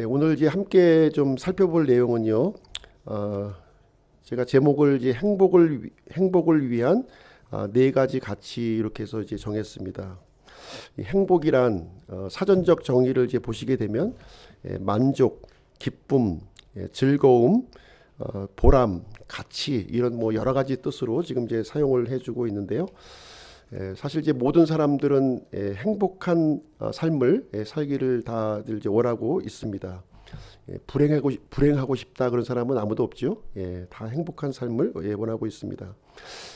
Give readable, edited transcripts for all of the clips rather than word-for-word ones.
오늘 이제 함께 좀 살펴볼 내용은요. 어, 제가 제목을 이제 행복을 위한 네 가지 가치 이렇게 해서 이제 정했습니다. 이 행복이란 사전적 정의를 이제 보시게 되면 만족, 기쁨, 즐거움, 보람, 가치 이런 뭐 여러 가지 뜻으로 지금 이제 사용을 해주고 있는데요. 사실 이제 모든 사람들은 행복한 삶을 살기를 다들 이제 원하고 있습니다. 불행하고 싶다 그런 사람은 아무도 없죠. 다 행복한 삶을 원하고 있습니다.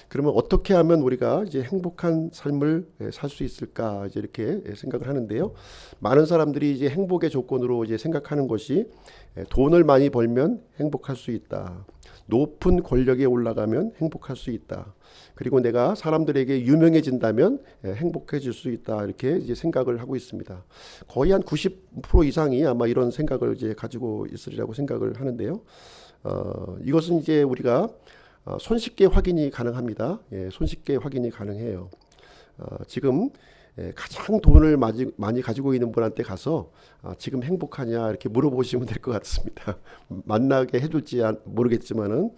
그러면 어떻게 하면 우리가 이제 행복한 삶을 살 수 있을까 이제 이렇게 생각을 하는데요. 많은 사람들이 이제 행복의 조건으로 이제 생각하는 것이 돈을 많이 벌면 행복할 수 있다. 높은 권력에 올라가면 행복할 수 있다. 그리고 내가 사람들에게 유명해진다면 행복해질 수 있다. 이렇게 이제 생각을 하고 있습니다. 거의 한 90% 이상이 아마 이런 생각을 이제 가지고 있으리라고 생각을 하는데요. 이것은 이제 우리가 손쉽게 확인이 가능합니다. 손쉽게 확인이 가능해요. 지금 가장 돈을 많이 가지고 있는 분한테 가서 지금 행복하냐 이렇게 물어보시면 될 것 같습니다. 만나게 해줄지 모르겠지만은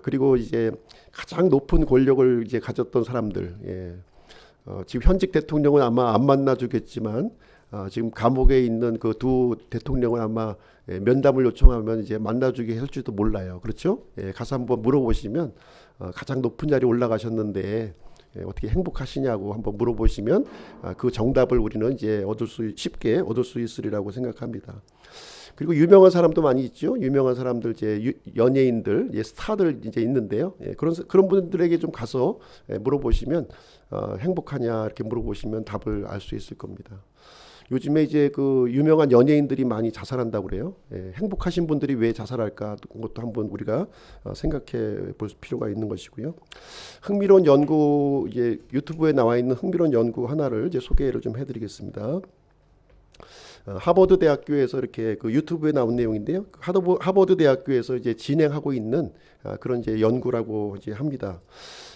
그리고 이제 가장 높은 권력을 이제 가졌던 사람들, 지금 현직 대통령은 아마 안 만나주겠지만 지금 감옥에 있는 그 두 대통령을 아마 면담을 요청하면 이제 만나주게 할지도 몰라요. 그렇죠? 가서 한번 물어보시면 가장 높은 자리에 올라가셨는데 어떻게 행복하시냐고 한번 물어보시면 그 정답을 우리는 이제 쉽게 얻을 수 있으리라고 생각합니다. 그리고 유명한 사람도 많이 있죠. 유명한 사람들 이제 연예인들, 스타들 이제 있는데요. 그런 분들에게 좀 가서 물어보시면 행복하냐 이렇게 물어보시면 답을 알 수 있을 겁니다. 요즘에 이제 그 유명한 연예인들이 많이 자살한다고 그래요. 행복하신 분들이 왜 자살할까? 그것도 한번 우리가 생각해 볼 필요가 있는 것이고요. 흥미로운 연구, 이제 유튜브에 나와 있는 흥미로운 연구 하나를 이제 소개를 좀 해드리겠습니다. 하버드 대학교에서 이렇게 그 유튜브에 나온 내용인데요. 하버드 대학교에서 이제 진행하고 있는 그런 이제 연구라고 이제 합니다.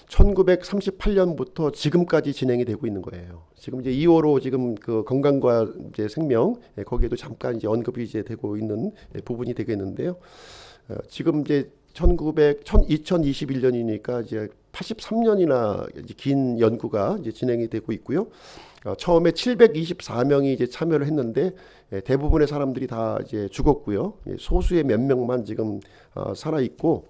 1938년부터 지금까지 진행이 되고 있는 거예요. 지금 이제 2호로 지금 그 건강과 이제 생명 거기에도 잠깐 이제 언급이 이제 되고 있는 부분이 되겠는데요. 지금 이제 2021년이니까 이제 83년이나 이제 긴 연구가 이제 진행이 되고 있고요. 처음에 724명이 이제 참여를 했는데 대부분의 사람들이 다 이제 죽었고요. 소수의 몇 명만 지금 살아 있고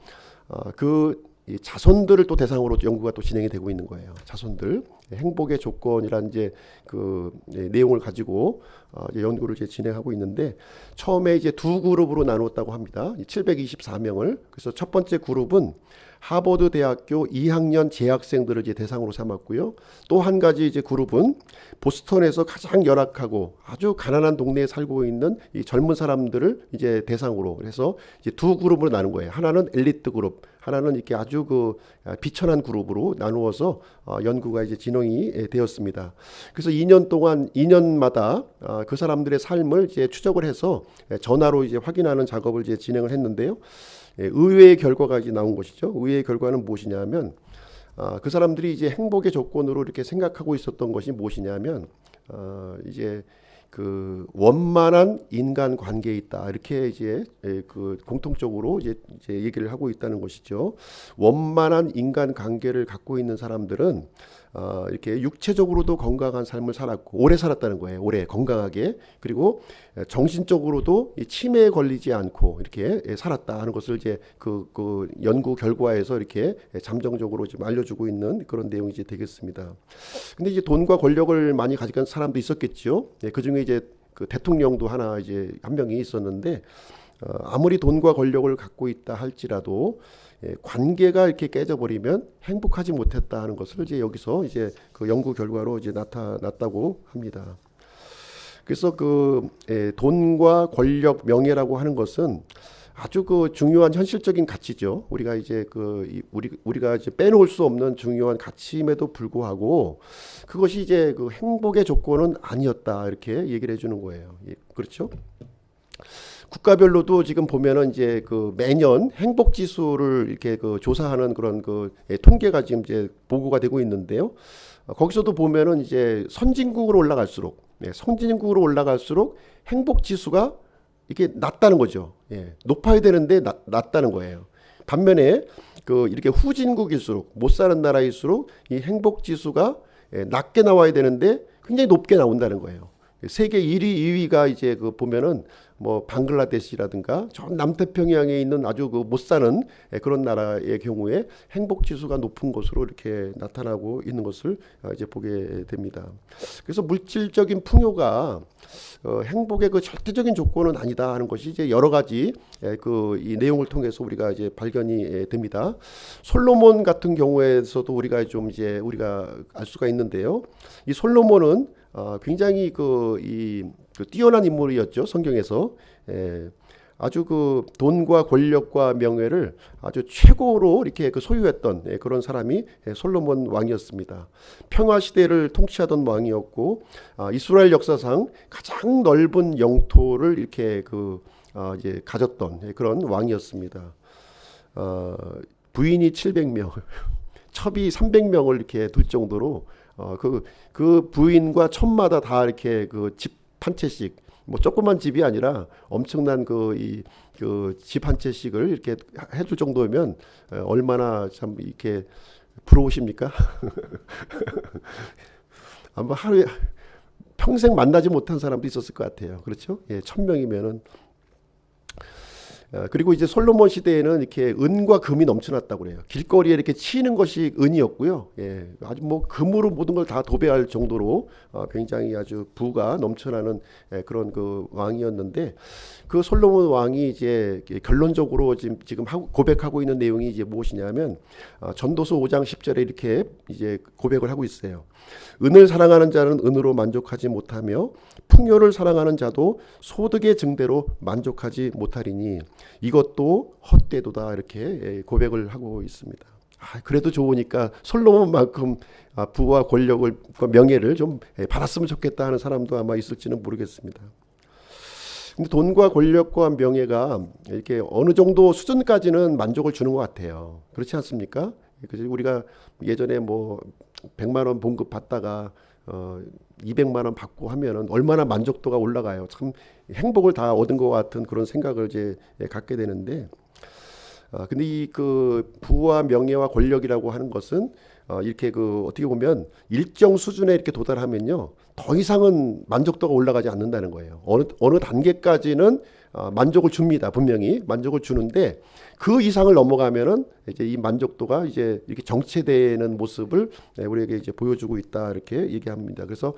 이 자손들을 또 대상으로 연구가 또 진행이 되고 있는 거예요. 자손들 행복의 조건이란 이제 그 내용을 가지고 이제 연구를 이제 진행하고 있는데 처음에 이제 두 그룹으로 나누었다고 합니다. 724명을. 그래서 첫 번째 그룹은 하버드 대학교 2학년 재학생들을 이제 대상으로 삼았고요. 또 한 가지 이제 그룹은 보스턴에서 가장 열악하고 아주 가난한 동네에 살고 있는 이 젊은 사람들을 이제 대상으로 그래서 이제 두 그룹으로 나눈 거예요. 하나는 엘리트 그룹, 하나는 이렇게 아주 그 비천한 그룹으로 나누어서 연구가 이제 진행이 되었습니다. 그래서 2년 동안 2년마다 그 사람들의 삶을 이제 추적을 해서 전화로 이제 확인하는 작업을 이제 진행을 했는데요. 의외의 결과가 이제 나온 것이죠. 의외의 결과는 무엇이냐면 그 사람들이 이제 행복의 조건으로 이렇게 생각하고 있었던 것이 무엇이냐면 이제 그 원만한 인간 관계에 있다 이렇게 이제 그 공통적으로 이제 얘기를 하고 있다는 것이죠. 원만한 인간 관계를 갖고 있는 사람들은 이렇게 육체적으로도 건강한 삶을 살았고 오래 살았다는 거예요. 오래 건강하게 그리고 정신적으로도 치매에 걸리지 않고 이렇게 살았다 하는 것을 이제 그 연구 결과에서 이렇게 잠정적으로 지금 알려주고 있는 그런 내용이 이제 되겠습니다. 근데 이제 돈과 권력을 많이 가진 사람도 있었겠죠. 그 중에 이제 그 대통령도 하나 이제 한 명이 있었는데 아무리 돈과 권력을 갖고 있다 할지라도 관계가 이렇게 깨져버리면 행복하지 못했다 하는 것을 이제 여기서 이제 그 연구 결과로 이제 나타났다고 합니다. 그래서 그 돈과 권력, 명예라고 하는 것은 아주 그 중요한 현실적인 가치죠. 우리가 이제 우리가 이제 빼놓을 수 없는 중요한 가치임에도 불구하고 그것이 이제 그 행복의 조건은 아니었다 이렇게 얘기를 해주는 거예요. 그렇죠? 국가별로도 지금 보면은 이제 그 매년 행복 지수를 이렇게 그 조사하는 그런 그 통계가 지금 이제 보고가 되고 있는데요. 거기서도 보면은 이제 선진국으로 올라갈수록 행복 지수가 이게 낮다는 거죠. 예, 높아야 되는데 낮다는 거예요. 반면에 그 이렇게 후진국일수록 못 사는 나라일수록 이 행복 지수가 낮게 나와야 되는데 굉장히 높게 나온다는 거예요. 세계 1위, 2위가 이제 그 보면은 뭐 방글라데시라든가 저 남태평양에 있는 아주 그 못 사는 그런 나라의 경우에 행복 지수가 높은 것으로 이렇게 나타나고 있는 것을 이제 보게 됩니다. 그래서 물질적인 풍요가 행복의 그 절대적인 조건은 아니다 하는 것이 이제 여러 가지 그 이 내용을 통해서 우리가 이제 발견이 됩니다. 솔로몬 같은 경우에서도 우리가 좀 이제 우리가 알 수가 있는데요. 이 솔로몬은 굉장히 그 뛰어난 인물이었죠. 성경에서. 아주 그 돈과 권력과 명예를 아주 최고로 이렇게 그 소유했던 그런 사람이 솔로몬 왕이었습니다. 평화 시대를 통치하던 왕이었고, 이스라엘 역사상 가장 넓은 영토를 이렇게 이제 가졌던 그런 왕이었습니다. 부인이 700명, 첩이 300명을 이렇게 둘 정도로 그 부인과 첩마다 다 이렇게 그 집 한 채씩, 뭐 조그만 집이 아니라 엄청난 집 한 채씩을 이렇게 해줄 정도면 얼마나 참 이렇게 부러우십니까? 아마 하루에 평생 만나지 못한 사람도 있었을 것 같아요. 그렇죠? 예, 1000명이면은. 그리고 이제 솔로몬 시대에는 이렇게 은과 금이 넘쳐났다고 그래요. 길거리에 이렇게 치이는 것이 은이었고요. 예, 아주 뭐 금으로 모든 걸 다 도배할 정도로 굉장히 아주 부가 넘쳐나는 그런 그 왕이었는데, 그 솔로몬 왕이 이제 결론적으로 지금 고백하고 있는 내용이 이제 무엇이냐면 전도서 5장 10절에 이렇게 이제 고백을 하고 있어요. 은을 사랑하는 자는 은으로 만족하지 못하며 풍요를 사랑하는 자도 소득의 증대로 만족하지 못하리니 이것도 헛되도다, 이렇게 고백을 하고 있습니다. 그래도 좋으니까 솔로몬만큼 부와 권력을 명예를 좀 받았으면 좋겠다 하는 사람도 아마 있을지는 모르겠습니다. 근데 돈과 권력과 명예가 이렇게 어느 정도 수준까지는 만족을 주는 것 같아요. 그렇지 않습니까? 그래서 우리가 예전에 뭐 100만 원 봉급 받다가 200만 원 받고 하면은 얼마나 만족도가 올라가요. 참 행복을 다 얻은 것 같은 그런 생각을 이제 갖게 되는데, 근데 이 그 부와 명예와 권력이라고 하는 것은 이렇게 어떻게 보면 일정 수준에 이렇게 도달하면요, 더 이상은 만족도가 올라가지 않는다는 거예요. 어느 단계까지는 만족을 줍니다. 분명히 만족을 주는데 그 이상을 넘어가면은 이제 이 만족도가 이제 이렇게 정체되는 모습을 우리에게 이제 보여주고 있다, 이렇게 얘기합니다. 그래서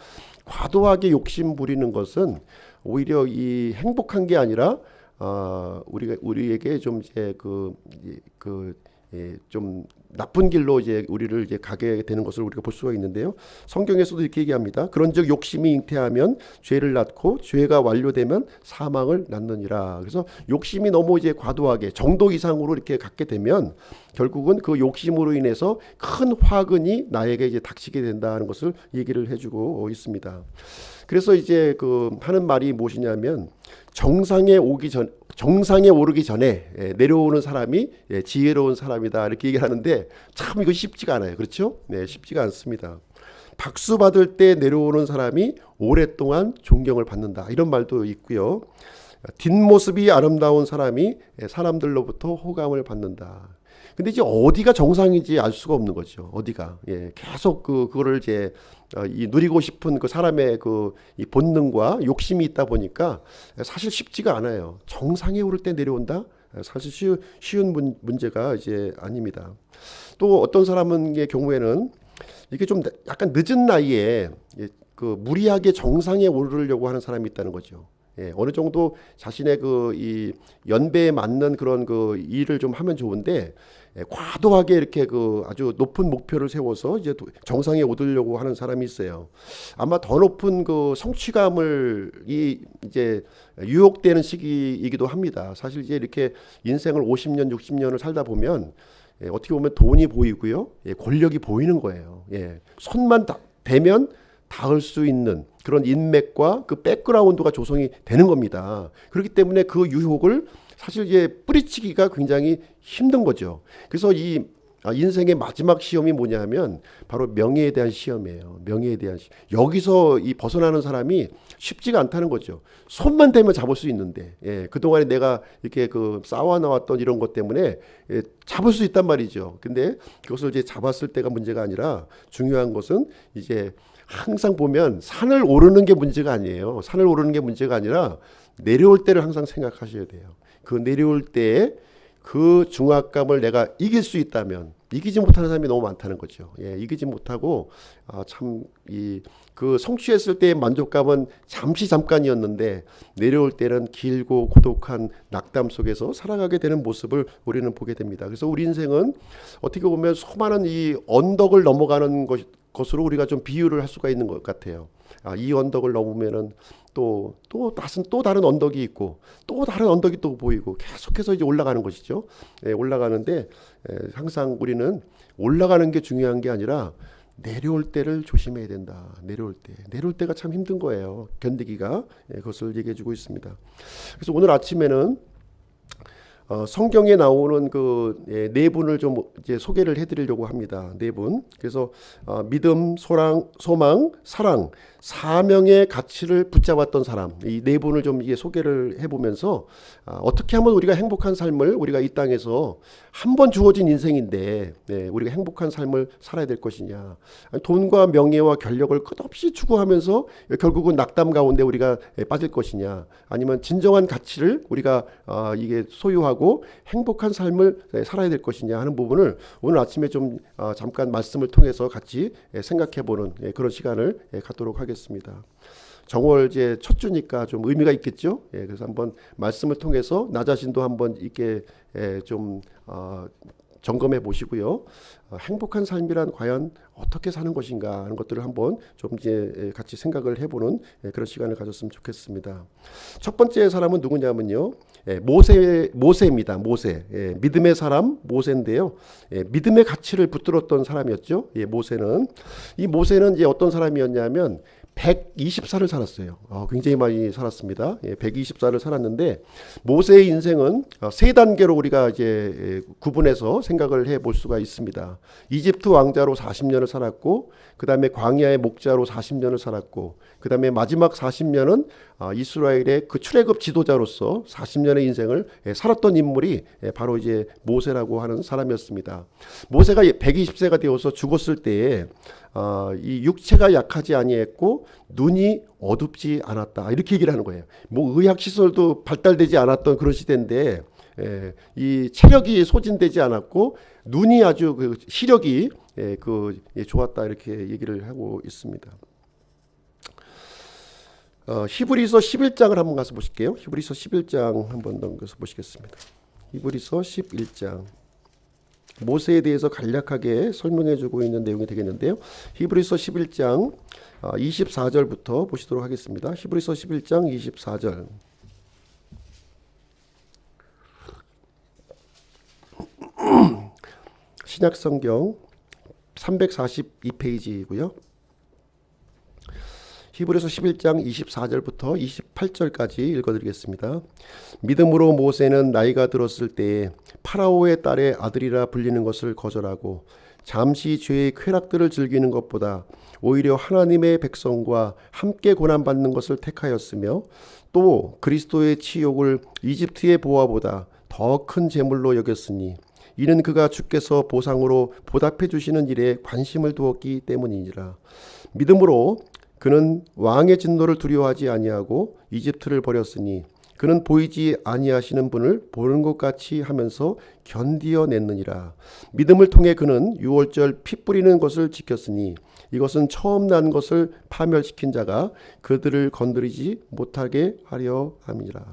과도하게 욕심 부리는 것은 오히려 이 행복한 게 아니라 우리에게 좀 이제 좀 나쁜 길로 이제 우리를 이제 가게 되는 것을 우리가 볼 수가 있는데요. 성경에서도 이렇게 얘기합니다. 그런즉 욕심이 잉태하면 죄를 낳고 죄가 완료되면 사망을 낳느니라. 그래서 욕심이 너무 이제 과도하게 정도 이상으로 이렇게 갖게 되면 결국은 그 욕심으로 인해서 큰 화근이 나에게 이제 닥치게 된다는 것을 얘기를 해주고 있습니다. 그래서 이제 하는 말이 무엇이냐면 정상에 오르기 전에 내려오는 사람이 지혜로운 사람이다, 이렇게 얘기를 하는데 참 이거 쉽지가 않아요. 그렇죠? 네, 쉽지가 않습니다. 박수 받을 때 내려오는 사람이 오랫동안 존경을 받는다, 이런 말도 있고요. 뒷모습이 아름다운 사람이 사람들로부터 호감을 받는다. 근데 이제 어디가 정상인지 알 수가 없는 거죠. 어디가. 계속 그거를 이제 누리고 싶은 그 사람의 이 본능과 욕심이 있다 보니까 사실 쉽지가 않아요. 정상에 오를 때 내려온다? 사실 쉬운 문제가 이제 아닙니다. 또 어떤 사람의 경우에는 이게 좀 약간 늦은 나이에 무리하게 정상에 오르려고 하는 사람이 있다는 거죠. 어느 정도 자신의 이 연배에 맞는 그런 일을 좀 하면 좋은데 과도하게 이렇게 아주 높은 목표를 세워서 이제 정상에 오르려고 하는 사람이 있어요. 아마 더 높은 성취감을 이제 유혹되는 시기이기도 합니다. 사실 이제 이렇게 인생을 50년, 60년을 살다 보면 어떻게 보면 돈이 보이고요, 권력이 보이는 거예요. 손만 대면 닿을 수 있는 그런 인맥과 그 백그라운드가 조성이 되는 겁니다. 그렇기 때문에 그 유혹을 사실 이제 뿌리치기가 굉장히 힘든 거죠. 그래서 이 인생의 마지막 시험이 뭐냐면 바로 명예에 대한 시험이에요. 명예에 대한 시험. 여기서 이 벗어나는 사람이 쉽지가 않다는 거죠. 손만 대면 잡을 수 있는데, 그동안에 내가 이렇게 그 쌓아 나왔던 이런 것 때문에 잡을 수 있단 말이죠. 근데 그것을 이제 잡았을 때가 문제가 아니라 중요한 것은 이제 항상 보면 산을 오르는 게 문제가 아니에요. 산을 오르는 게 문제가 아니라 내려올 때를 항상 생각하셔야 돼요. 그 내려올 때에 그 중압감을 내가 이길 수 있다면, 이기지 못하는 사람이 너무 많다는 거죠. 이기지 못하고 참 그 성취했을 때의 만족감은 잠깐이었는데 내려올 때는 길고 고독한 낙담 속에서 살아가게 되는 모습을 우리는 보게 됩니다. 그래서 우리 인생은 어떻게 보면 수많은 이 언덕을 넘어가는 것으로 우리가 좀 비유를 할 수가 있는 것 같아요. 이 언덕을 넘으면은 또 다른 언덕이 있고 또 다른 언덕이 또 보이고 계속해서 이제 올라가는 것이죠. 올라가는데 항상 우리는 올라가는 게 중요한 게 아니라 내려올 때를 조심해야 된다. 내려올 때가 참 힘든 거예요. 견디기가. 그것을 얘기해 주고 있습니다. 그래서 오늘 아침에는 성경에 나오는 그 네 분을 좀 이제 소개를 해드리려고 합니다. 네 분. 그래서 믿음, 소망, 사랑, 사명의 가치를 붙잡았던 사람, 이 네 분을 좀 이게 소개를 해보면서 어떻게 하면 우리가 행복한 삶을 우리가 이 땅에서 한 번 주어진 인생인데 우리가 행복한 삶을 살아야 될 것이냐, 돈과 명예와 권력을 끝없이 추구하면서 결국은 낙담 가운데 우리가 빠질 것이냐, 아니면 진정한 가치를 우리가 이게 소유하고 행복한 삶을 살아야 될 것이냐 하는 부분을 오늘 아침에 좀 잠깐 말씀을 통해서 같이 생각해보는 그런 시간을 갖도록 하겠습니다. 정월 이제 첫 주니까 좀 의미가 있겠죠. 그래서 한번 말씀을 통해서 나 자신도 한번 이렇게 좀 점검해 보시고요. 행복한 삶이란 과연 어떻게 사는 것인가 하는 것들을 한번 좀 이제 같이 생각을 해보는 그런 시간을 가졌으면 좋겠습니다. 첫 번째 사람은 누구냐면요, 모세입니다. 모세. 믿음의 사람 모세인데요. 믿음의 가치를 붙들었던 사람이었죠. 이 모세는 이제 어떤 사람이었냐면 120살을 살았어요. 굉장히 많이 살았습니다. 120살을 살았는데 모세의 인생은 세 단계로 우리가 이제 구분해서 생각을 해볼 수가 있습니다. 이집트 왕자로 40년을 살았고, 그 다음에 광야의 목자로 40년을 살았고, 그 다음에 마지막 40년은 이스라엘의 그 출애굽 지도자로서 40년의 인생을 살았던 인물이 바로 이제 모세라고 하는 사람이었습니다. 모세가 120세가 되어서 죽었을 때에 이 육체가 약하지 아니했고 눈이 어둡지 않았다, 이렇게 얘기를 하는 거예요. 뭐 의학 시설도 발달되지 않았던 그런 시대인데 이 체력이 소진되지 않았고 눈이 아주 그 시력이 좋았다, 이렇게 얘기를 하고 있습니다. 히브리서 11장을 한번 가서 보실게요. 히브리서 11장 한번 넘겨서 보시겠습니다. 히브리서 11장. 모세에 대해서 간략하게 설명해 주고 있는 내용이 되겠는데요. 히브리서 11장 24절부터 보시도록 하겠습니다. 히브리서 11장 24절. 신약성경 342페이지이고요. 히브리서 11장 24절부터 28절까지 읽어드리겠습니다. 믿음으로 모세는 나이가 들었을 때에 파라오의 딸의 아들이라 불리는 것을 거절하고 잠시 죄의 쾌락들을 즐기는 것보다 오히려 하나님의 백성과 함께 고난받는 것을 택하였으며, 또 그리스도의 치욕을 이집트의 보화보다 더 큰 재물로 여겼으니 이는 그가 주께서 보상으로 보답해 주시는 일에 관심을 두었기 때문이니라. 믿음으로 그는 왕의 진노를 두려워하지 아니하고 이집트를 버렸으니 그는 보이지 아니하시는 분을 보는 것 같이 하면서 견디어냈느니라. 믿음을 통해 그는 유월절 피 뿌리는 것을 지켰으니 이것은 처음 난 것을 파멸시킨 자가 그들을 건드리지 못하게 하려 함이라.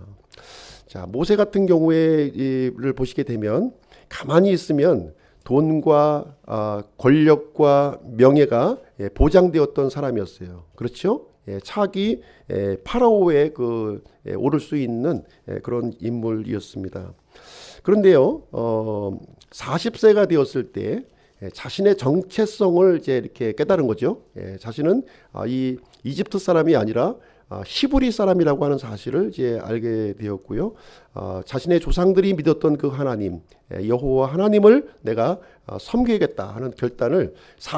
자, 모세 같은 경우에를 보시게 되면 가만히 있으면 돈과 권력과 명예가 보장되었던 사람이었어요. 그렇죠? 차기 파라오에 오를 수 있는 그런 인물이었습니다. 그런데요, 40세가 되었을 때 자신의 정체성을 이제 이렇게 깨달은 거죠. 자신은 이 이집트 사람이 아니라 히브리 사람이라고 하는 사실을 이제 알게 되었고요. 자신의 조상들이 믿었던 그 하나님, 여호와 하나님을 내가 섬기겠다 하는 결단을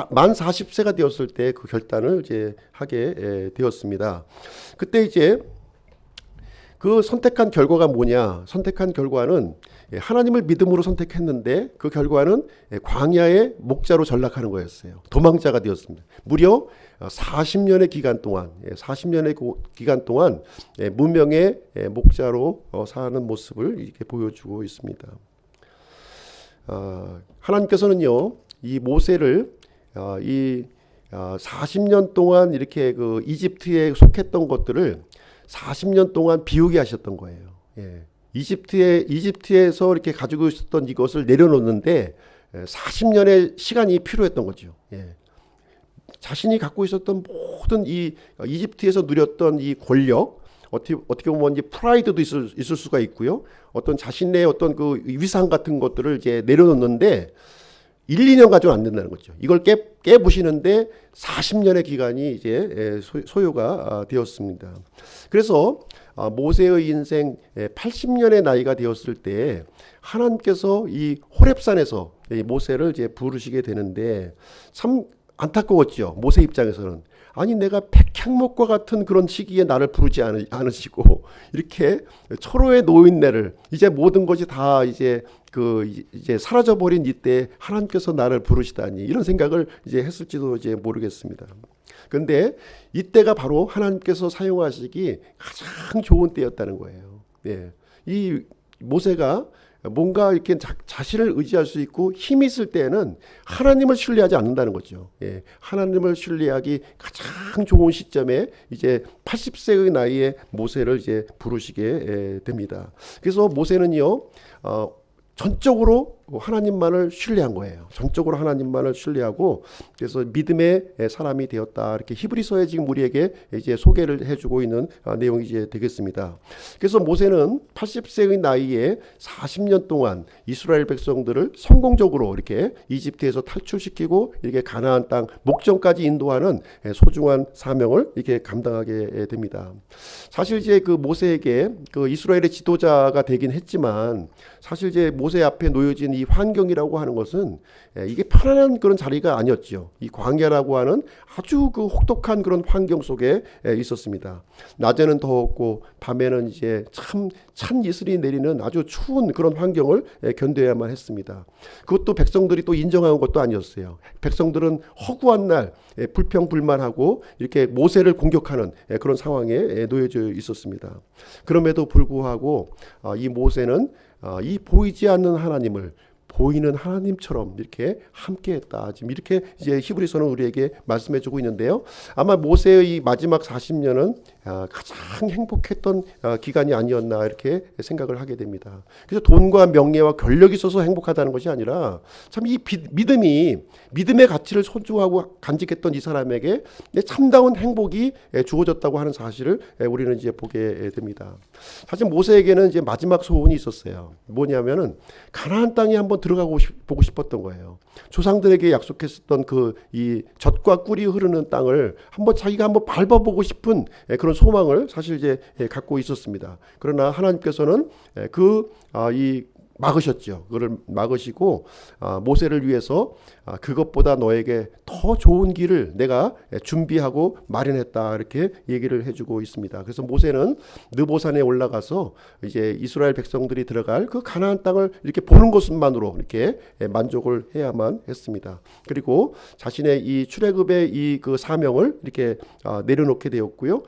만 40세가 되었을 때 그 결단을 이제 하게 되었습니다. 그때 이제 그 선택한 결과가 뭐냐? 선택한 결과는 하나님을 믿음으로 선택했는데 그 결과는 광야의 목자로 전락하는 거였어요. 도망자가 되었습니다. 무려 40년의 기간 동안, 40년의 기간 동안 무명의 목자로 사는 모습을 이렇게 보여주고 있습니다. 하나님께서는요, 이 모세를 이 40년 동안 이렇게 그 이집트에 속했던 것들을 40년 동안 비우게 하셨던 거예요. 이집트에서 이렇게 가지고 있었던 이것을 내려놓는데 40년의 시간이 필요했던 거죠. 자신이 갖고 있었던 모든 이 이집트에서 누렸던 이 권력, 어떻게 보면 이제 프라이드도 있을 수가 있고요. 어떤 자신의 어떤 그 위상 같은 것들을 이제 내려놓는데 1, 2년 가지고는 안 된다는 거죠. 이걸 깨부시는데 40년의 기간이 이제 소요가 되었습니다. 그래서 모세의 인생 80년의 나이가 되었을 때 하나님께서 이 호렙산에서 모세를 이제 부르시게 되는데 참 안타까웠죠. 모세 입장에서는. 아니 내가 백향목과 같은 그런 시기에 나를 부르지 않으시고 이렇게 초로의 노인네를 이제 모든 것이 다 이제 사라져 버린 이때 하나님께서 나를 부르시다니 이런 생각을 이제 했을지도 이제 모르겠습니다. 그런데 이때가 바로 하나님께서 사용하시기 가장 좋은 때였다는 거예요. 이 모세가 뭔가 이렇게 자신을 의지할 수 있고 힘이 있을 때에는 하나님을 신뢰하지 않는다는 거죠. 하나님을 신뢰하기 가장 좋은 시점에 이제 80세의 나이에 모세를 이제 부르시게 됩니다. 그래서 모세는요, 전적으로 하나님만을 신뢰한 거예요. 전적으로 하나님만을 신뢰하고 그래서 믿음의 사람이 되었다. 이렇게 히브리서에 지금 우리에게 이제 소개를 해주고 있는 내용이 이제 되겠습니다. 그래서 모세는 80세의 나이에 40년 동안 이스라엘 백성들을 성공적으로 이렇게 이집트에서 탈출시키고 이렇게 가나안 땅 목전까지 인도하는 소중한 사명을 이렇게 감당하게 됩니다. 사실 이제 그 모세에게 그 이스라엘의 지도자가 되긴 했지만 사실 이제 모세 앞에 놓여진 이 환경이라고 하는 것은 이게 편안한 그런 자리가 아니었죠. 이 광야라고 하는 아주 그 혹독한 그런 환경 속에 있었습니다. 낮에는 더웠고 밤에는 이제 참 찬 이슬이 내리는 아주 추운 그런 환경을 견뎌야만 했습니다. 그것도 백성들이 또 인정한 것도 아니었어요. 백성들은 허구한 날 불평불만하고 이렇게 모세를 공격하는 그런 상황에 놓여져 있었습니다. 그럼에도 불구하고 이 모세는 이 보이지 않는 하나님을 보이는 하나님처럼 이렇게 함께했다. 지금 이렇게 이제 히브리서는 우리에게 말씀해주고 있는데요. 아마 모세의 이 마지막 40년은 가장 행복했던 기간이 아니었나 이렇게 생각을 하게 됩니다. 그래서 돈과 명예와 권력이 있어서 행복하다는 것이 아니라 참 이 믿음의 가치를 소중하고 간직했던 이 사람에게 참다운 행복이 주어졌다고 하는 사실을 우리는 이제 보게 됩니다. 사실 모세에게는 이제 마지막 소원이 있었어요. 뭐냐면은 가나안 땅에 한번 보고 싶었던 거예요. 조상들에게 약속했었던 그 이 젖과 꿀이 흐르는 땅을 자기가 한번 밟아보고 싶은 그런 소망을 사실 이제 갖고 있었습니다. 그러나 하나님께서는 막으셨죠. 그걸 막으시고 모세를 위해서 그것보다 너에게 더 좋은 길을 내가 준비하고 마련했다 이렇게 얘기를 해주고 있습니다. 그래서 모세는 느보산에 올라가서 이제 이스라엘 백성들이 들어갈 그 가나안 땅을 이렇게 보는 것만으로 이렇게 만족을 해야만 했습니다. 그리고 자신의 이 출애굽의 이 그 사명을 이렇게 내려놓게 되었고요.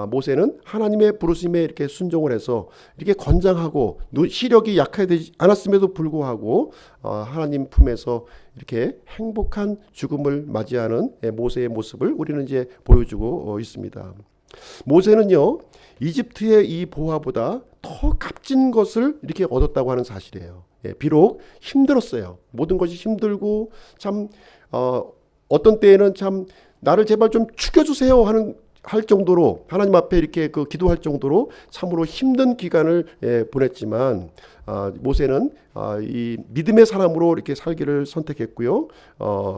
모세는 하나님의 부르심에 이렇게 순종을 해서 이렇게 건장하고 시력이 약해지지 않았음에도 불구하고 하나님 품에서 이렇게 행복한 죽음을 맞이하는 모세의 모습을 우리는 이제 보여주고 있습니다. 모세는요, 이집트의 이 보화보다 더 값진 것을 이렇게 얻었다고 하는 사실이에요. 비록 힘들었어요. 모든 것이 힘들고 참 어떤 때에는 참 나를 제발 좀 죽여주세요 하는 할 정도로 하나님 앞에 이렇게 그 기도할 정도로 참으로 힘든 기간을 보냈지만 모세는 이 믿음의 사람으로 이렇게 살기를 선택했고요.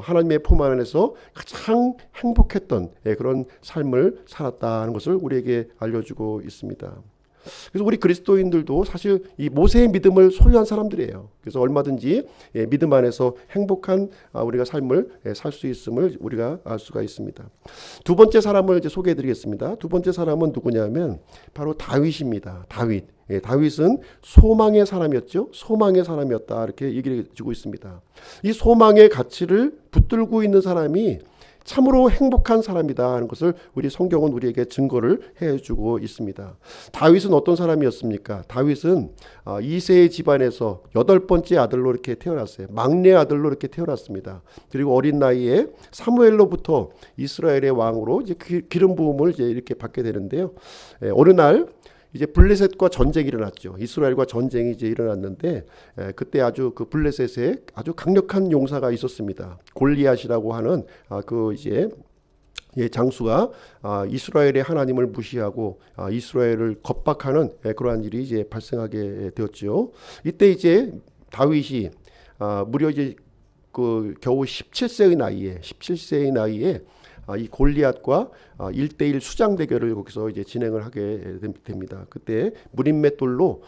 하나님의 품 안에서 가장 행복했던 그런 삶을 살았다는 것을 우리에게 알려주고 있습니다. 그래서 우리 그리스도인들도 사실 이 모세의 믿음을 소유한 사람들이에요. 그래서 얼마든지 믿음 안에서 행복한 우리가 삶을 살 수 있음을 우리가 알 수가 있습니다. 두 번째 사람을 이제 소개해드리겠습니다. 두 번째 사람은 누구냐면 바로 다윗입니다. 다윗. 다윗은 소망의 사람이었죠. 소망의 사람이었다 이렇게 얘기를 해주고 있습니다. 이 소망의 가치를 붙들고 있는 사람이 참으로 행복한 사람이다 하는 것을 우리 성경은 우리에게 증거를 해주고 있습니다. 다윗은 어떤 사람이었습니까? 다윗은 이새의 집안에서 8번째 아들로 이렇게 태어났어요. 막내 아들로 이렇게 태어났습니다. 그리고 어린 나이에 사무엘로부터 이스라엘의 왕으로 이제 기름 부음을 이제 이렇게 받게 되는데요. 어느 날 이제 블레셋과 전쟁이 일어났죠. 이스라엘과 전쟁이 이제 일어났는데 그때 아주 그 블레셋에 아주 강력한 용사가 있었습니다. 골리앗이라고 하는 그 이제 장수가 이스라엘의 하나님을 무시하고 이스라엘을 겁박하는 그러한 일이 이제 발생하게 되었죠. 이때 이제 다윗이 무려 이제 그 겨우 17세의 나이에 이 골리앗과 1대1 수장 대결을 거기서 이제 진행을 하게 됩니다. 그때 무림맷돌로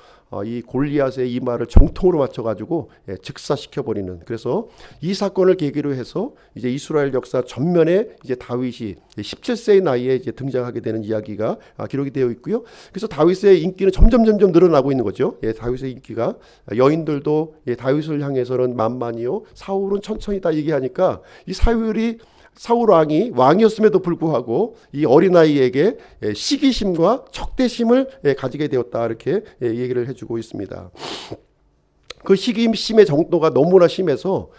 이 골리앗의 이마를 정통으로 맞춰가지고 즉사시켜 버리는. 그래서 이 사건을 계기로 해서 이제 이스라엘 역사 전면에 이제 다윗이 17세의 나이에 이제 등장하게 되는 이야기가 기록이 되어 있고요. 그래서 다윗의 인기는 점점 늘어나고 있는 거죠. 다윗의 인기가 여인들도 다윗을 향해서는 만만이요, 사울은 천천히다 얘기하니까 이 사울 왕이었음에도 불구하고 이 어린아이에게 시기심과 적대심을 가지게 되었다 이렇게 얘기를 해주고 있습니다. 그 시기심의 정도가 너무나 심해서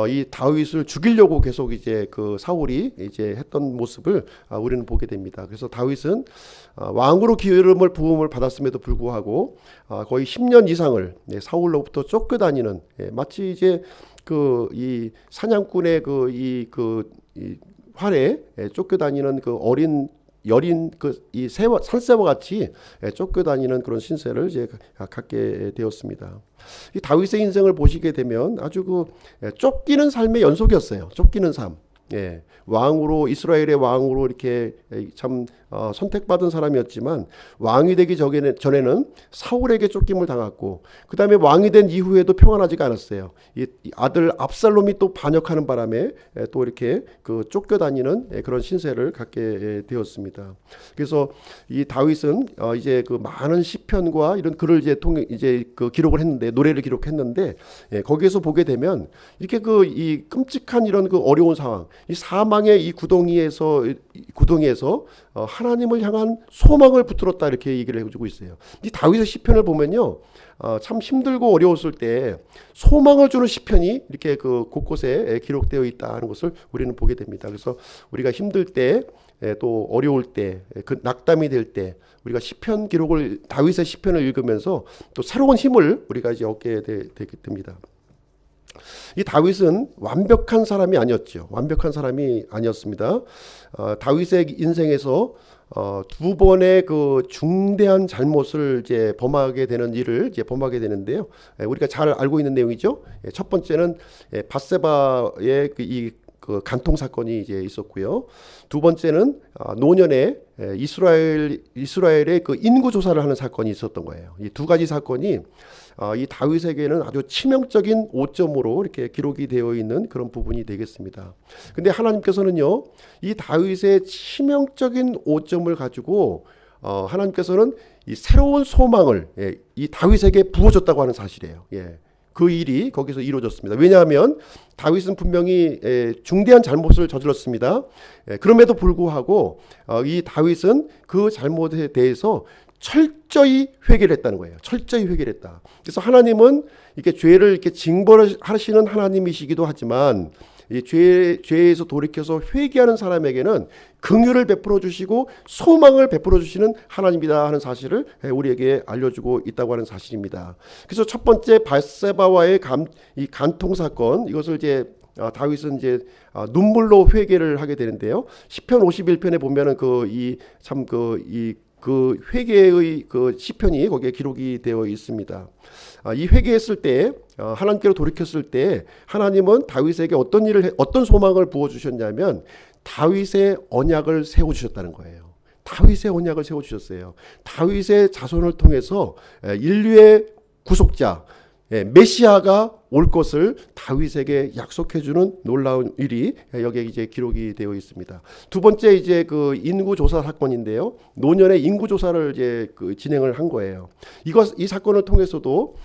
이 다윗을 죽이려고 계속 이제 그 사울이 이제 했던 모습을 우리는 보게 됩니다. 그래서 다윗은 왕으로 기름을 부음을 받았음에도 불구하고 거의 10년 이상을 사울로부터 쫓겨다니는, 마치 이제 그 이 사냥꾼의 이 활에 쫓겨다니는 그 어린 여린 이 산새와 같이 쫓겨다니는 그런 신세를 이제 갖게 되었습니다. 이 다윗의 인생을 보시게 되면 아주 그 쫓기는 삶의 연속이었어요. 쫓기는 삶. 왕으로, 이스라엘의 왕으로 이렇게 참 선택받은 사람이었지만 왕이 되기 전에는 사울에게 쫓김을 당했고, 그 다음에 왕이 된 이후에도 평안하지가 않았어요. 이 아들 압살롬이 또 반역하는 바람에 또 이렇게 그 쫓겨다니는 그런 신세를 갖게 되었습니다. 그래서 이 다윗은 이제 그 많은 시편과 이런 글을 이제 그 기록을 했는데, 노래를 기록했는데, 거기에서 보게 되면 이렇게 그 이 끔찍한 이런 그 어려운 상황, 이 사망의 이 구덩이에서 하나님을 향한 소망을 붙들었다 이렇게 얘기를 해주고 있어요. 이 다윗의 시편을 보면요, 참 힘들고 어려웠을 때 소망을 주는 시편이 이렇게 그 곳곳에 기록되어 있다는 것을 우리는 보게 됩니다. 그래서 우리가 힘들 때, 또 어려울 때, 그 낙담이 될 때 우리가 시편 기록을, 다윗의 시편을 읽으면서 또 새로운 힘을 우리가 이제 얻게 되게 됩니다. 이 다윗은 완벽한 사람이 아니었죠. 완벽한 사람이 아니었습니다. 다윗의 인생에서 두 번의 그 중대한 잘못을 이제 범하게 되는 일을 이제 범하게 되는데요. 우리가 잘 알고 있는 내용이죠. 첫 번째는 밧세바의 그 간통 사건이 이제 있었고요. 두 번째는 노년에 이스라엘의 그 인구 조사를 하는 사건이 있었던 거예요. 이 두 가지 사건이 이 다윗에게는 아주 치명적인 오점으로 이렇게 기록이 되어 있는 그런 부분이 되겠습니다. 근데 하나님께서는요, 이 다윗의 치명적인 오점을 가지고 하나님께서는 이 새로운 소망을 이 다윗에게 부어줬다고 하는 사실이에요. 그 일이 거기서 이루어졌습니다. 왜냐하면 다윗은 분명히 중대한 잘못을 저질렀습니다. 그럼에도 불구하고 이 다윗은 그 잘못에 대해서 철저히 회개를 했다는 거예요. 철저히 회개를 했다. 그래서 하나님은 이렇게 죄를 이렇게 징벌하시는 하나님이시기도 하지만, 이 죄에서 돌이켜서 회개하는 사람에게는 긍휼을 베풀어 주시고 소망을 베풀어 주시는 하나님이다 하는 사실을 우리에게 알려주고 있다고 하는 사실입니다. 그래서 첫 번째 밧세바와의 이 간통 사건, 이것을 이제 다윗은 이제 눈물로 회개를 하게 되는데요. 시편 51편에 보면은 그 회개의 그 시편이 거기에 기록이 되어 있습니다. 이 회개했을 때 하나님께로 돌이켰을 때 하나님은 다윗에게 어떤 소망을 부어 주셨냐면 다윗의 언약을 세워 주셨다는 거예요. 다윗의 언약을 세워 주셨어요. 다윗의 자손을 통해서 인류의 구속자 메시아가 올 것을 다윗에게 약속해 주는 놀라운 일이 여기에 이제 기록이 되어 있습니다. 두 번째 이제 그 인구 조사 사건인데요. 노년의 인구 조사를 이제 진행을 한 거예요. 이 사건을 통해서도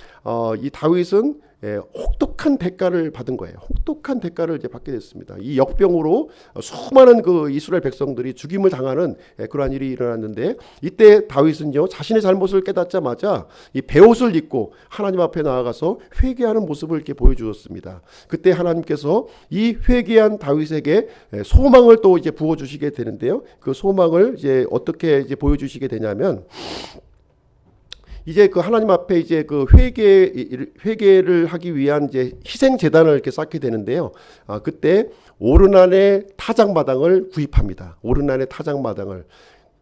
이 다윗은 혹독한 대가를 받은 거예요. 혹독한 대가를 이제 받게 됐습니다. 이 역병으로 수많은 그 이스라엘 백성들이 죽임을 당하는 그러한 일이 일어났는데 이때 다윗은요 자신의 잘못을 깨닫자마자 이 베옷을 입고 하나님 앞에 나아가서 회개하는 모습을 이렇게 보여주었습니다. 그때 하나님께서 이 회개한 다윗에게 소망을 또 이제 부어주시게 되는데요. 그 소망을 이제 어떻게 이제 보여주시게 되냐면. 이제 그 하나님 앞에 이제 그 회개를 하기 위한 이제 희생 제단을 이렇게 쌓게 되는데요. 그때 오르난의 타작마당을 구입합니다. 오르난의 타작마당을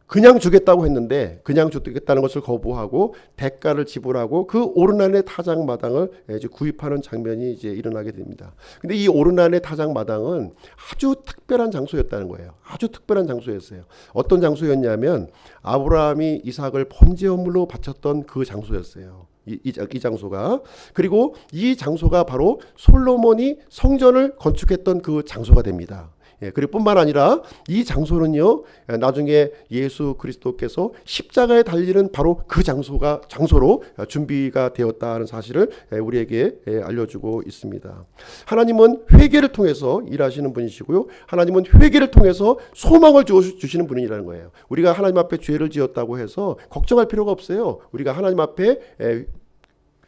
그냥 주겠다고 했는데 그냥 주겠다는 것을 거부하고 대가를 지불하고 그 오르난의 타작마당을 이제 구입하는 장면이 이제 일어나게 됩니다. 근데 이 오르난의 타작마당은 아주 특별한 장소였다는 거예요. 아주 특별한 장소였어요. 어떤 장소였냐면 아브라함이 이삭을 번제물로 바쳤던 그 장소였어요. 이 장소가. 그리고 이 장소가 바로 솔로몬이 성전을 건축했던 그 장소가 됩니다. 그리고 뿐만 아니라 이 장소는요 나중에 예수 그리스도께서 십자가에 달리는 바로 그 장소로 준비가 되었다는 사실을 우리에게 알려주고 있습니다. 하나님은 회개를 통해서 일하시는 분이시고요. 하나님은 회개를 통해서 소망을 주시는 분이라는 거예요. 우리가 하나님 앞에 죄를 지었다고 해서 걱정할 필요가 없어요. 우리가 하나님 앞에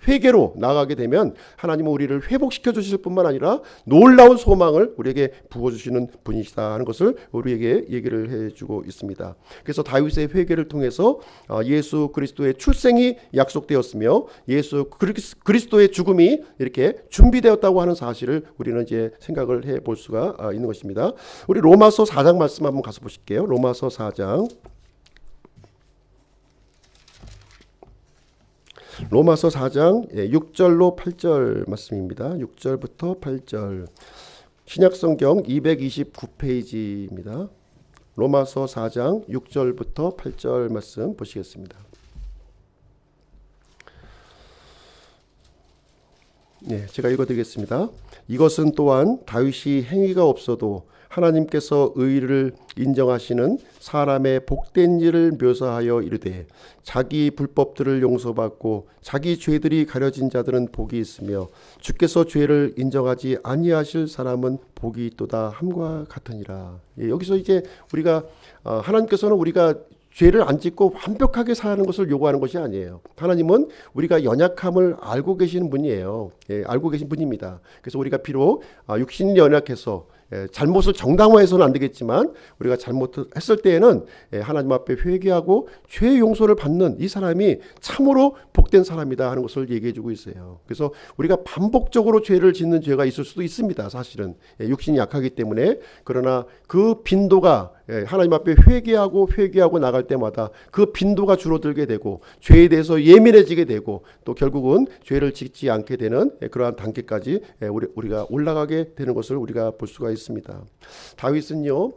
회개로 나아가게 되면 하나님은 우리를 회복시켜 주실 뿐만 아니라 놀라운 소망을 우리에게 부어주시는 분이시다 하는 것을 우리에게 얘기를 해주고 있습니다. 그래서 다윗의 회개를 통해서 예수 그리스도의 출생이 약속되었으며 예수 그리스도의 죽음이 이렇게 준비되었다고 하는 사실을 우리는 이제 생각을 해볼 수가 있는 것입니다. 우리 로마서 4장 말씀 한번 가서 보실게요. 로마서 4장. 로마서 4장 6절로 8절 말씀입니다. 6절부터 8절. 신약성경 229페이지입니다. 로마서 4장 6절부터 8절 말씀 보시겠습니다. 제가 읽어드리겠습니다. 이것은 또한 다윗이 행위가 없어도 하나님께서 의를 인정하시는 사람의 복된 일을 묘사하여 이르되 자기 불법들을 용서받고 자기 죄들이 가려진 자들은 복이 있으며 주께서 죄를 인정하지 아니하실 사람은 복이 있도다 함과 같으니라. 여기서 이제 우리가 하나님께서는 우리가 죄를 안 짓고 완벽하게 사는 것을 요구하는 것이 아니에요. 하나님은 우리가 연약함을 알고 계시는 분이에요. 알고 계신 분입니다. 그래서 우리가 비록 육신이 연약해서 잘못을 정당화해서는 안 되겠지만 우리가 잘못했을 때에는 하나님 앞에 회개하고 죄 용서를 받는 이 사람이 참으로 복된 사람이다 하는 것을 얘기해 주고 있어요. 그래서 우리가 반복적으로 죄를 짓는 죄가 있을 수도 있습니다. 사실은 육신이 약하기 때문에. 그러나 그 빈도가 하나님 앞에 회개하고 나갈 때마다 그 빈도가 줄어들게 되고 죄에 대해서 예민해지게 되고 또 결국은 죄를 짓지 않게 되는 그러한 단계까지 우리가 올라가게 되는 것을 우리가 볼 수가 있습니다. 다윗은요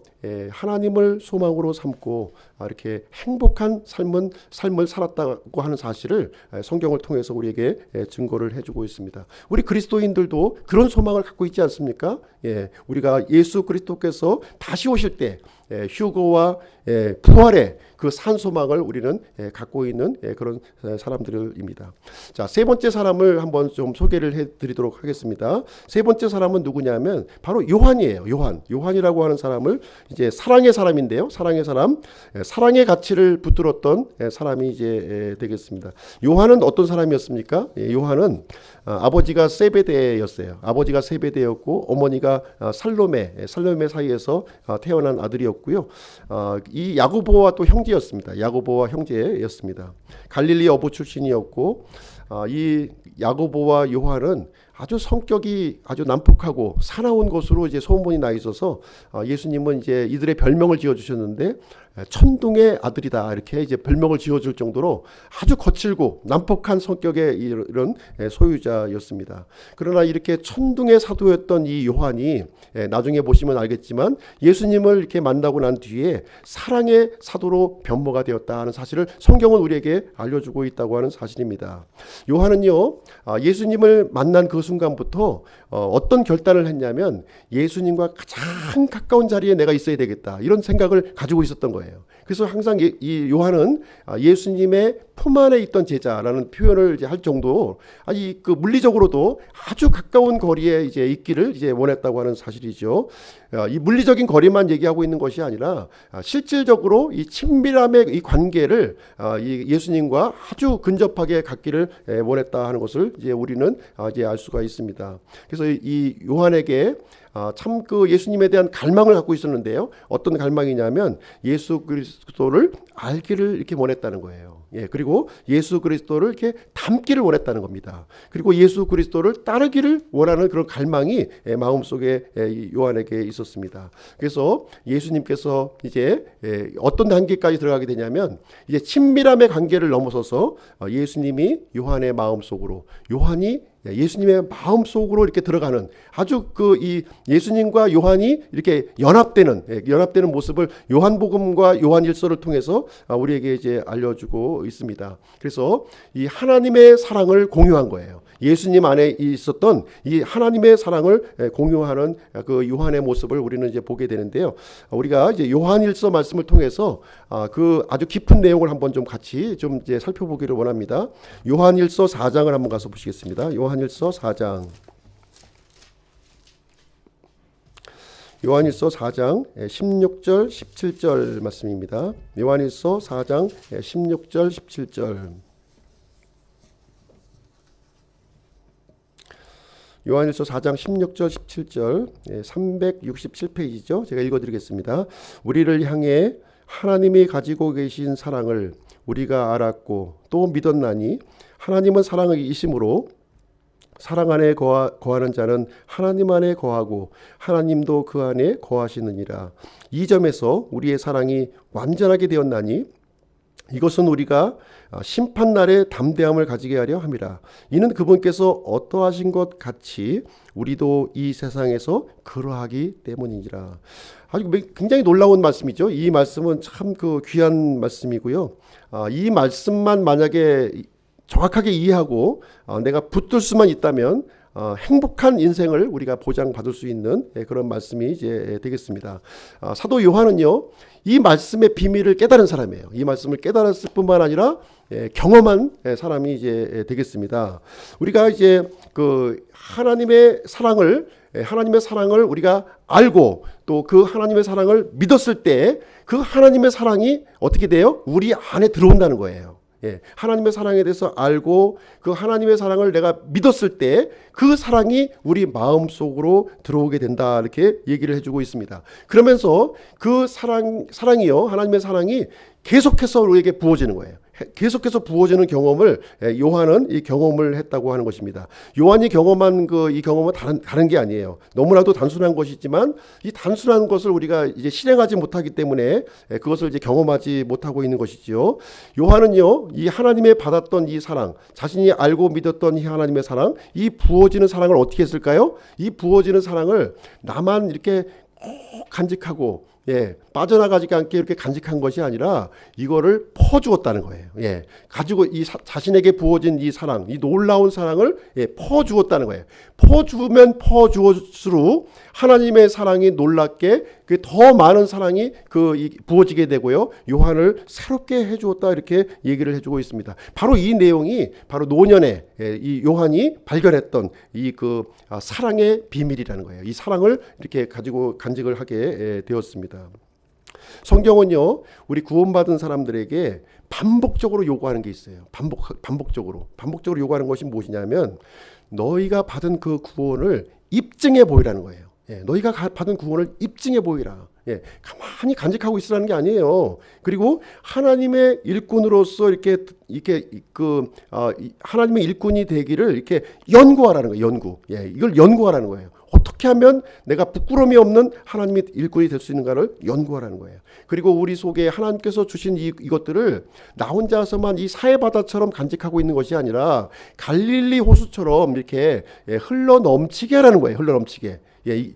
하나님을 소망으로 삼고 이렇게 행복한 삶을 살았다고 하는 사실을 성경을 통해서 우리에게 증거를 해주고 있습니다. 우리 그리스도인들도 그런 소망을 갖고 있지 않습니까? 우리가 예수 그리스도께서 다시 오실 때 휴거와 부활의 그 산소망을 우리는 갖고 있는 그런 사람들입니다. 자, 세 번째 사람을 한번 좀 소개를 해드리도록 하겠습니다. 세 번째 사람은 누구냐면 바로 요한이에요. 요한이라고 하는 사람을 이제 사랑의 사람인데요. 사랑의 사람, 사랑의 가치를 붙들었던 사람이 이제 되겠습니다. 요한은 어떤 사람이었습니까? 요한은 아버지가 세베대였어요. 아버지가 세베대였고 어머니가 살로메 사이에서 태어난 아들이었고요. 이 야고보와 또 형제였습니다. 야고보와 형제였습니다. 갈릴리 어부 출신이었고 이 야고보와 요한은 아주 성격이 아주 난폭하고 사나운 것으로 이제 소문이 나 있어서 예수님은 이제 이들의 별명을 지어 주셨는데 천둥의 아들이다 이렇게 이제 별명을 지어줄 정도로 아주 거칠고 난폭한 성격의 이런 소유자였습니다. 그러나 이렇게 천둥의 사도였던 이 요한이 나중에 보시면 알겠지만 예수님을 이렇게 만나고 난 뒤에 사랑의 사도로 변모가 되었다 하는 사실을 성경은 우리에게 알려주고 있다고 하는 사실입니다. 요한은요 예수님을 만난 그 순간부터 어떤 결단을 했냐면 예수님과 가장 가까운 자리에 내가 있어야 되겠다 이런 생각을 가지고 있었던 거예요. 그래서 항상 이 요한은 예수님의 품 안에 있던 제자라는 표현을 이제 할 정도 아니 그 물리적으로도 아주 가까운 거리에 이제 있기를 이제 원했다고 하는 사실이죠. 이 물리적인 거리만 얘기하고 있는 것이 아니라 실질적으로 이 친밀함의 이 관계를 이 예수님과 아주 근접하게 갖기를 원했다 하는 것을 이제 우리는 이제 알 수가 있습니다. 그래서 이 요한에게 참 그 예수님에 대한 갈망을 갖고 있었는데요. 어떤 갈망이냐면 예수 그리스도를 알기를 이렇게 원했다는 거예요. 그리고 예수 그리스도를 이렇게 닮기를 원했다는 겁니다. 그리고 예수 그리스도를 따르기를 원하는 그런 갈망이 마음속에 요한에게 있었습니다. 그래서 예수님께서 이제 어떤 단계까지 들어가게 되냐면 이제 친밀함의 관계를 넘어서서 예수님이 요한의 마음속으로 요한이 예수님의 마음속으로 이렇게 들어가는 아주 그 이 예수님과 요한이 이렇게 연합되는 모습을 요한복음과 요한일서를 통해서 우리에게 이제 알려주고 있습니다. 그래서 이 하나님의 사랑을 공유한 거예요. 예수님 안에 있었던 이 하나님의 사랑을 공유하는 그 요한의 모습을 우리는 이제 보게 되는데요. 우리가 이제 요한일서 말씀을 통해서 그 아주 깊은 내용을 한번 좀 같이 좀 이제 살펴보기를 원합니다. 요한일서 4장을 한번 가서 보시겠습니다. 요한일서 4장. 요한일서 4장 16절 17절 말씀입니다. 요한일서 4장 16절 17절. 요한일서 4장 16절 17절 367페이지죠. 제가 읽어드리겠습니다. 우리를 향해 하나님이 가지고 계신 사랑을 우리가 알았고 또 믿었나니 하나님은 사랑이심으로 사랑 안에 거하는 자는 하나님 안에 거하고 하나님도 그 안에 거하시느니라. 이 점에서 우리의 사랑이 완전하게 되었나니 이것은 우리가 심판날에 담대함을 가지게 하려 함이라. 이는 그분께서 어떠하신 것 같이 우리도 이 세상에서 그러하기 때문이니라. 아주 굉장히 놀라운 말씀이죠. 이 말씀은 참 그 귀한 말씀이고요. 이 말씀만 만약에 정확하게 이해하고 내가 붙들 수만 있다면 행복한 인생을 우리가 보장받을 수 있는 그런 말씀이 이제 되겠습니다. 사도 요한은요, 이 말씀의 비밀을 깨달은 사람이에요. 이 말씀을 깨달았을 뿐만 아니라 경험한 사람이 이제 되겠습니다. 우리가 이제 그 하나님의 사랑을 우리가 알고 또 그 하나님의 사랑을 믿었을 때 그 하나님의 사랑이 어떻게 돼요? 우리 안에 들어온다는 거예요. 하나님의 사랑에 대해서 알고 그 하나님의 사랑을 내가 믿었을 때 그 사랑이 우리 마음속으로 들어오게 된다 이렇게 얘기를 해주고 있습니다. 그러면서 그 사랑이요 하나님의 사랑이 계속해서 우리에게 부어지는 거예요. 계속해서 부어지는 경험을 요한은 이 경험을 했다고 하는 것입니다. 요한이 경험한 이 경험은 다른 게 아니에요. 너무나도 단순한 것이지만 이 단순한 것을 우리가 이제 실행하지 못하기 때문에 그것을 이제 경험하지 못하고 있는 것이지요. 요한은요, 이 하나님의 받았던 이 사랑, 자신이 알고 믿었던 이 하나님의 사랑, 이 부어지는 사랑을 어떻게 했을까요? 이 부어지는 사랑을 나만 이렇게 꼭 간직하고 빠져나가지 않게 이렇게 간직한 것이 아니라 이거를 퍼주었다는 거예요. 가지고 이 자신에게 부어진 이 사랑, 이 놀라운 사랑을 퍼주었다는 거예요. 퍼주면 퍼주었을수록 하나님의 사랑이 놀랍게 더 많은 사랑이 부어지게 되고요. 요한을 새롭게 해주었다 이렇게 얘기를 해주고 있습니다. 바로 이 내용이 바로 노년에 이 요한이 발견했던 이 사랑의 비밀이라는 거예요. 이 사랑을 이렇게 가지고 간직을 하게 되었습니다. 성경은요, 우리 구원받은 사람들에게 반복적으로 요구하는 게 있어요. 반복적으로 요구하는 것이 무엇이냐면 너희가 받은 그 구원을 입증해 보이라는 거예요. 예, 너희가 받은 구원을 입증해 보이라. 예, 가만히 간직하고 있으라는 게 아니에요. 그리고 하나님의 일꾼으로서 하나님의 일꾼이 되기를 이렇게 연구하라는 거예요. 연구. 예, 이걸 연구하라는 거예요. 어떻게 하면 내가 부끄러움이 없는 하나님의 일꾼이 될 수 있는가를 연구하라는 거예요. 그리고 우리 속에 하나님께서 주신 이것들을 나 혼자서만 이 사해바다처럼 간직하고 있는 것이 아니라 갈릴리 호수처럼 이렇게 흘러 넘치게 하라는 거예요. 흘러 넘치게. 예,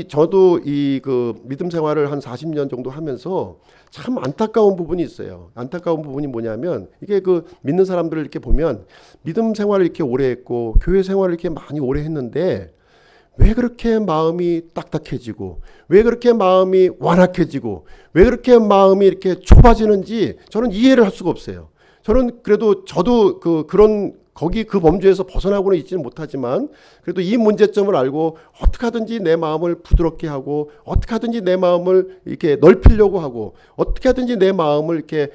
저도 그 믿음 생활을 한 40년 정도 하면서 참 안타까운 부분이 있어요. 안타까운 부분이 뭐냐면 이게 그 믿는 사람들을 이렇게 보면 믿음 생활을 이렇게 오래 했고 교회 생활을 이렇게 많이 오래 했는데 왜 그렇게 마음이 딱딱해지고 왜 그렇게 마음이 완악해지고 왜 그렇게 마음이 이렇게 좁아지는지 저는 이해를 할 수가 없어요. 저도 그런 거기 그 범주에서 벗어나고는 있지는 못하지만 그래도 이 문제점을 알고 어떻게 하든지 내 마음을 부드럽게 하고 어떻게 하든지 내 마음을 이렇게 넓히려고 하고 어떻게 하든지 내 마음을 이렇게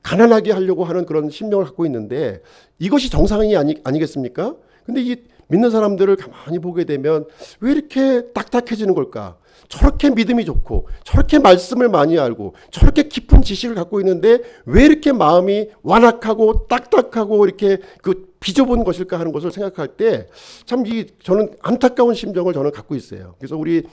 가난하게 하려고 하는 그런 심령을 갖고 있는데 이것이 정상이 아니겠습니까? 근데 이 믿는 사람들을 가만히 보게 되면 왜 이렇게 딱딱해지는 걸까? 저렇게 믿음이 좋고 저렇게 말씀을 많이 알고 저렇게 깊은 지식을 갖고 있는데 왜 이렇게 마음이 완악하고 딱딱하고 이렇게 비좁은 것일까 하는 것을 생각할 때 참 저는 안타까운 심정을 저는 갖고 있어요. 그래서 우리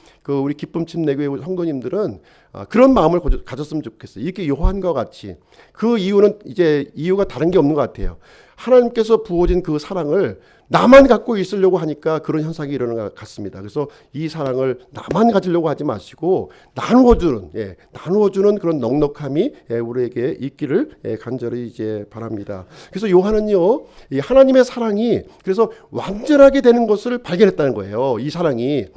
기쁨 침례교회 성도님들은 그런 마음을 가졌으면 좋겠어요. 이렇게 요한과 같이 그 이유가 다른 게 없는 것 같아요. 하나님께서 부어진 그 사랑을 나만 갖고 있으려고 하니까 그런 현상이 일어나는 것 같습니다. 그래서 이 사랑을 나만 가지려고 하지 마시고 나누어주는 그런 넉넉함이 우리에게 있기를 간절히 바랍니다. 그래서 요한은요, 이 하나님의 사랑이 그래서 완전하게 되는 것을 발견했다는 거예요. 이 사랑이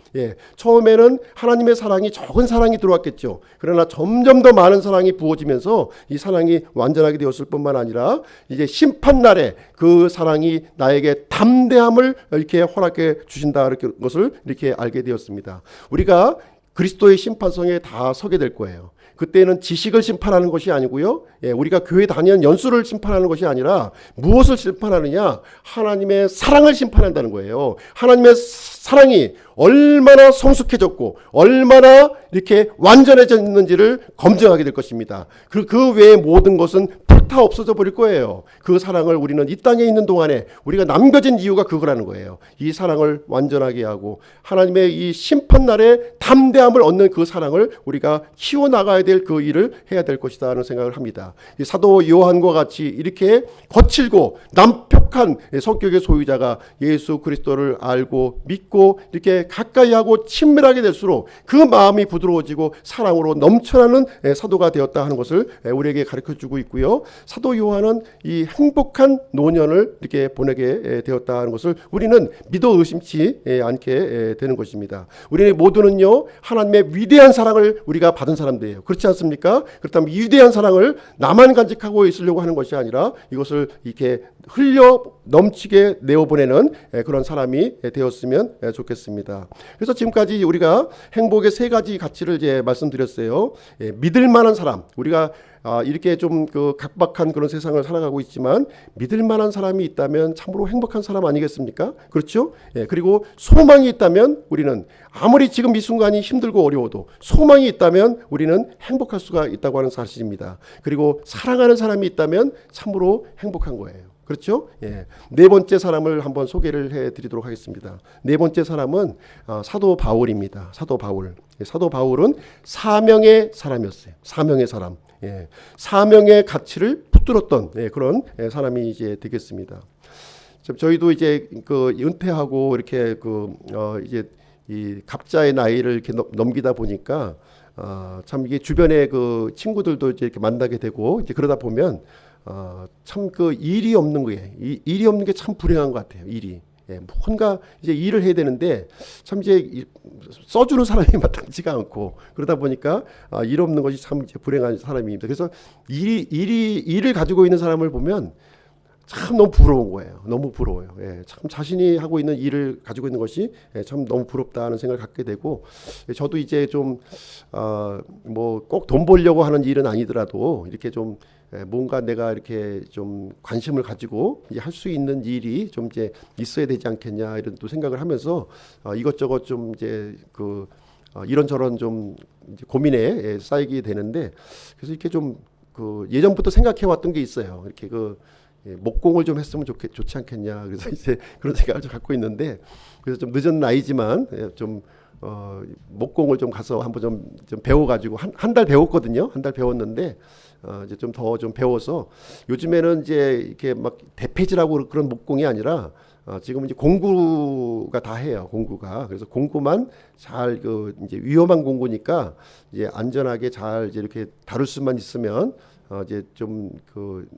처음에는 하나님의 사랑이 적은 사랑이 들어왔겠죠. 그러나 점점 더 많은 사랑이 부어지면서 이 사랑이 완전하게 되었을 뿐만 아니라 이제 심판날에 그 사랑이 나에게 담대함을 이렇게 허락해 주신다 것을 이렇게 알게 되었습니다. 우리가 그리스도의 심판성에 다 서게 될 거예요. 그때는 지식을 심판하는 것이 아니고요. 우리가 교회 다니는 연수를 심판하는 것이 아니라 무엇을 심판하느냐? 하나님의 사랑을 심판한다는 거예요. 하나님의 사랑이 얼마나 성숙해졌고 얼마나 이렇게 완전해졌는지를 검증하게 될 것입니다. 그 외의 모든 것은 다 없어져 버릴 거예요. 그 사랑을 우리는 이 땅에 있는 동안에 우리가 남겨진 이유가 그거라는 거예요. 이 사랑을 완전하게 하고 하나님의 이 심판날에 담대함을 얻는 그 사랑을 우리가 키워나가야 될 그 일을 해야 될 것이다 하는 생각을 합니다. 이 사도 요한과 같이 이렇게 거칠고 난폭한 성격의 소유자가 예수 그리스도를 알고 믿고 이렇게 가까이하고 친밀하게 될수록 그 마음이 부드러워지고 사랑으로 넘쳐나는 사도가 되었다 하는 것을 우리에게 가르쳐주고 있고요. 사도 요한은 이 행복한 노년을 이렇게 보내게 되었다는 것을 우리는 믿어 의심치 않게 되는 것입니다. 우리 모두는요, 하나님의 위대한 사랑을 우리가 받은 사람들이에요. 그렇지 않습니까? 그렇다면 이 위대한 사랑을 나만 간직하고 있으려고 하는 것이 아니라 이것을 이렇게 흘려 넘치게 내어보내는 그런 사람이 되었으면 좋겠습니다. 그래서 지금까지 우리가 행복의 세 가지 가치를 이제 말씀드렸어요. 믿을 만한 사람, 우리가 이렇게 좀 각박한 그런 세상을 살아가고 있지만 믿을 만한 사람이 있다면 참으로 행복한 사람 아니겠습니까? 그렇죠? 그리고 소망이 있다면 우리는 아무리 지금 이 순간이 힘들고 어려워도 소망이 있다면 우리는 행복할 수가 있다고 하는 사실입니다. 그리고 사랑하는 사람이 있다면 참으로 행복한 거예요. 그렇죠? 네 번째 사람을 한번 소개를 해드리도록 하겠습니다. 네 번째 사람은 사도 바울입니다. 사도 바울. 사도 바울은 사명의 사람이었어요. 사명의 사람. 사명의 가치를 붙들었던 그런 사람이 이제 되겠습니다. 저희도 이제 은퇴하고 이렇게 이제 이 갑자의 나이를 이렇게 넘기다 보니까 참 이게 주변에 친구들도 이제 이렇게 만나게 되고 이제 그러다 보면 참 일이 없는 거예요. 일이 없는 게 참 불행한 것 같아요. 일이. 뭔가 이제 일을 해야 되는데 참 이제 써주는 사람이 마땅치가 않고 그러다 보니까 일 없는 것이 참 이제 불행한 사람입니다. 그래서 일을 가지고 있는 사람을 보면 참 너무 부러운 거예요. 너무 부러워요. 예, 참 자신이 하고 있는 일을 가지고 있는 것이 참 너무 부럽다는 생각을 갖게 되고, 저도 이제 좀 뭐 꼭 돈 벌려고 하는 일은 아니더라도 이렇게 좀 뭔가 내가 이렇게 좀 관심을 가지고 할 수 있는 일이 좀 이제 있어야 되지 않겠냐 이런 또 생각을 하면서 이것저것 좀 이제 이런저런 좀 이제 고민에 쌓이게 되는데, 그래서 이렇게 좀 예전부터 생각해 왔던 게 있어요. 이렇게 목공을 좀 했으면 좋지 않겠냐. 그래서 이제 그런 생각을 좀 갖고 있는데, 그래서 좀 늦은 나이지만 좀 목공을 좀 가서 한번 좀 배워가지고 한 달 배웠거든요. 한 달 배웠는데 이제 좀 더 좀 배워서 요즘에는 이제 이렇게 막 대패질하고 그런 목공이 아니라 지금 이제 공구가 다 해요. 공구가. 그래서 공구만 잘 이제 위험한 공구니까 이제 안전하게 잘 이제 이렇게 다룰 수만 있으면 이제 좀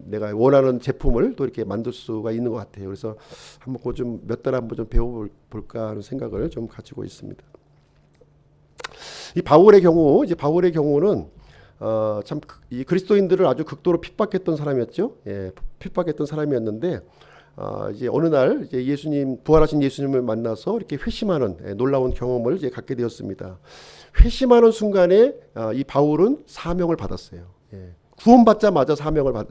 내가 원하는 제품을 또 이렇게 만들 수가 있는 것 같아요. 그래서 한번 좀 몇 달 한번 좀 배워볼까 하는 생각을 좀 가지고 있습니다. 이 바울의 경우는 참 이 그리스도인들을 아주 극도로 핍박했던 사람이었죠. 예, 핍박했던 사람이었는데 이제 어느 날 이제 부활하신 예수님을 만나서 이렇게 회심하는 놀라운 경험을 이제 갖게 되었습니다. 회심하는 순간에 이 바울은 사명을 받았어요. 예. 구원받자마자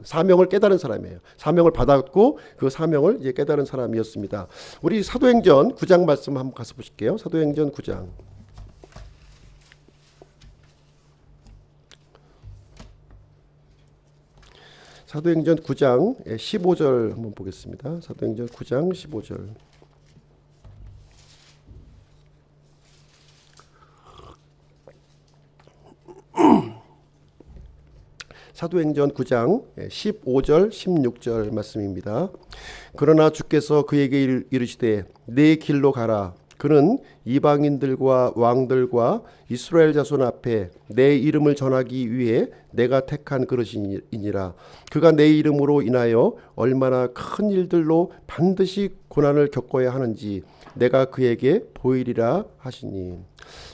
사명을 깨달은 사람이에요. 사명을 받았고 그 사명을 이제 깨달은 사람이었습니다. 우리 사도행전 9장 말씀 한번 가서 보실게요. 사도행전 9장. 사도행전 9장 15절 한번 보겠습니다. 사도행전 9장 15절. 사도행전 9장 15절 16절 말씀입니다. 그러나 주께서 그에게 이르시되 내 길로 가라. 그는 이방인들과 왕들과 이스라엘 자손 앞에 내 이름을 전하기 위해 내가 택한 그릇이니라. 그가 내 이름으로 인하여 얼마나 큰 일들로 반드시 고난을 겪어야 하는지 내가 그에게 보이리라 하시니.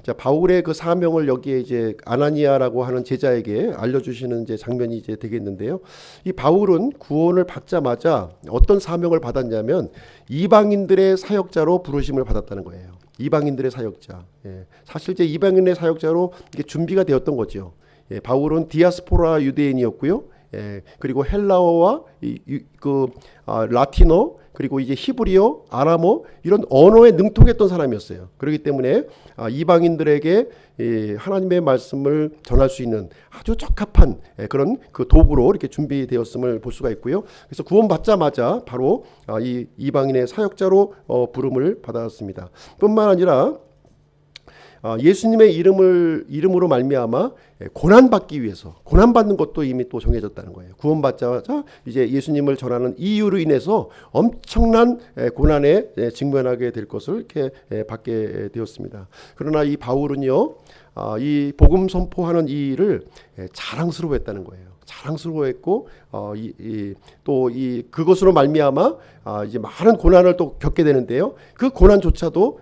자, 바울의 그 사명을 여기에 이제 아나니아라고 하는 제자에게 알려주시는 이제 장면이 이제 되겠는데요. 이 바울은 구원을 받자마자 어떤 사명을 받았냐면 이방인들의 사역자로 부르심을 받았다는 거예요. 이방인들의 사역자. 예. 사실 이제 이방인의 사역자로 이게 준비가 되었던 거죠. 예. 바울은 디아스포라 유대인이었고요. 예. 그리고 헬라어와 라틴어, 그리고 이제 히브리어, 아람어 이런 언어에 능통했던 사람이었어요. 그렇기 때문에 이방인들에게 하나님의 말씀을 전할 수 있는 아주 적합한 그런 그 도구로 이렇게 준비되었음을 볼 수가 있고요. 그래서 구원받자마자 바로 이 이방인의 사역자로 부름을 받았습니다. 뿐만 아니라 예수님의 이름으로 말미암아 고난받기 위해서 고난받는 것도 이미 또 정해졌다는 거예요. 구원받자마자 이제 예수님을 전하는 이유로 인해서 엄청난 고난에 직면하게 될 것을 이렇게 받게 되었습니다. 그러나 이 바울은요, 이 복음 선포하는 이 일을 자랑스러워했다는 거예요. 자랑스러워했고 또 그것으로 말미암아 이제 많은 고난을 또 겪게 되는데요. 그 고난조차도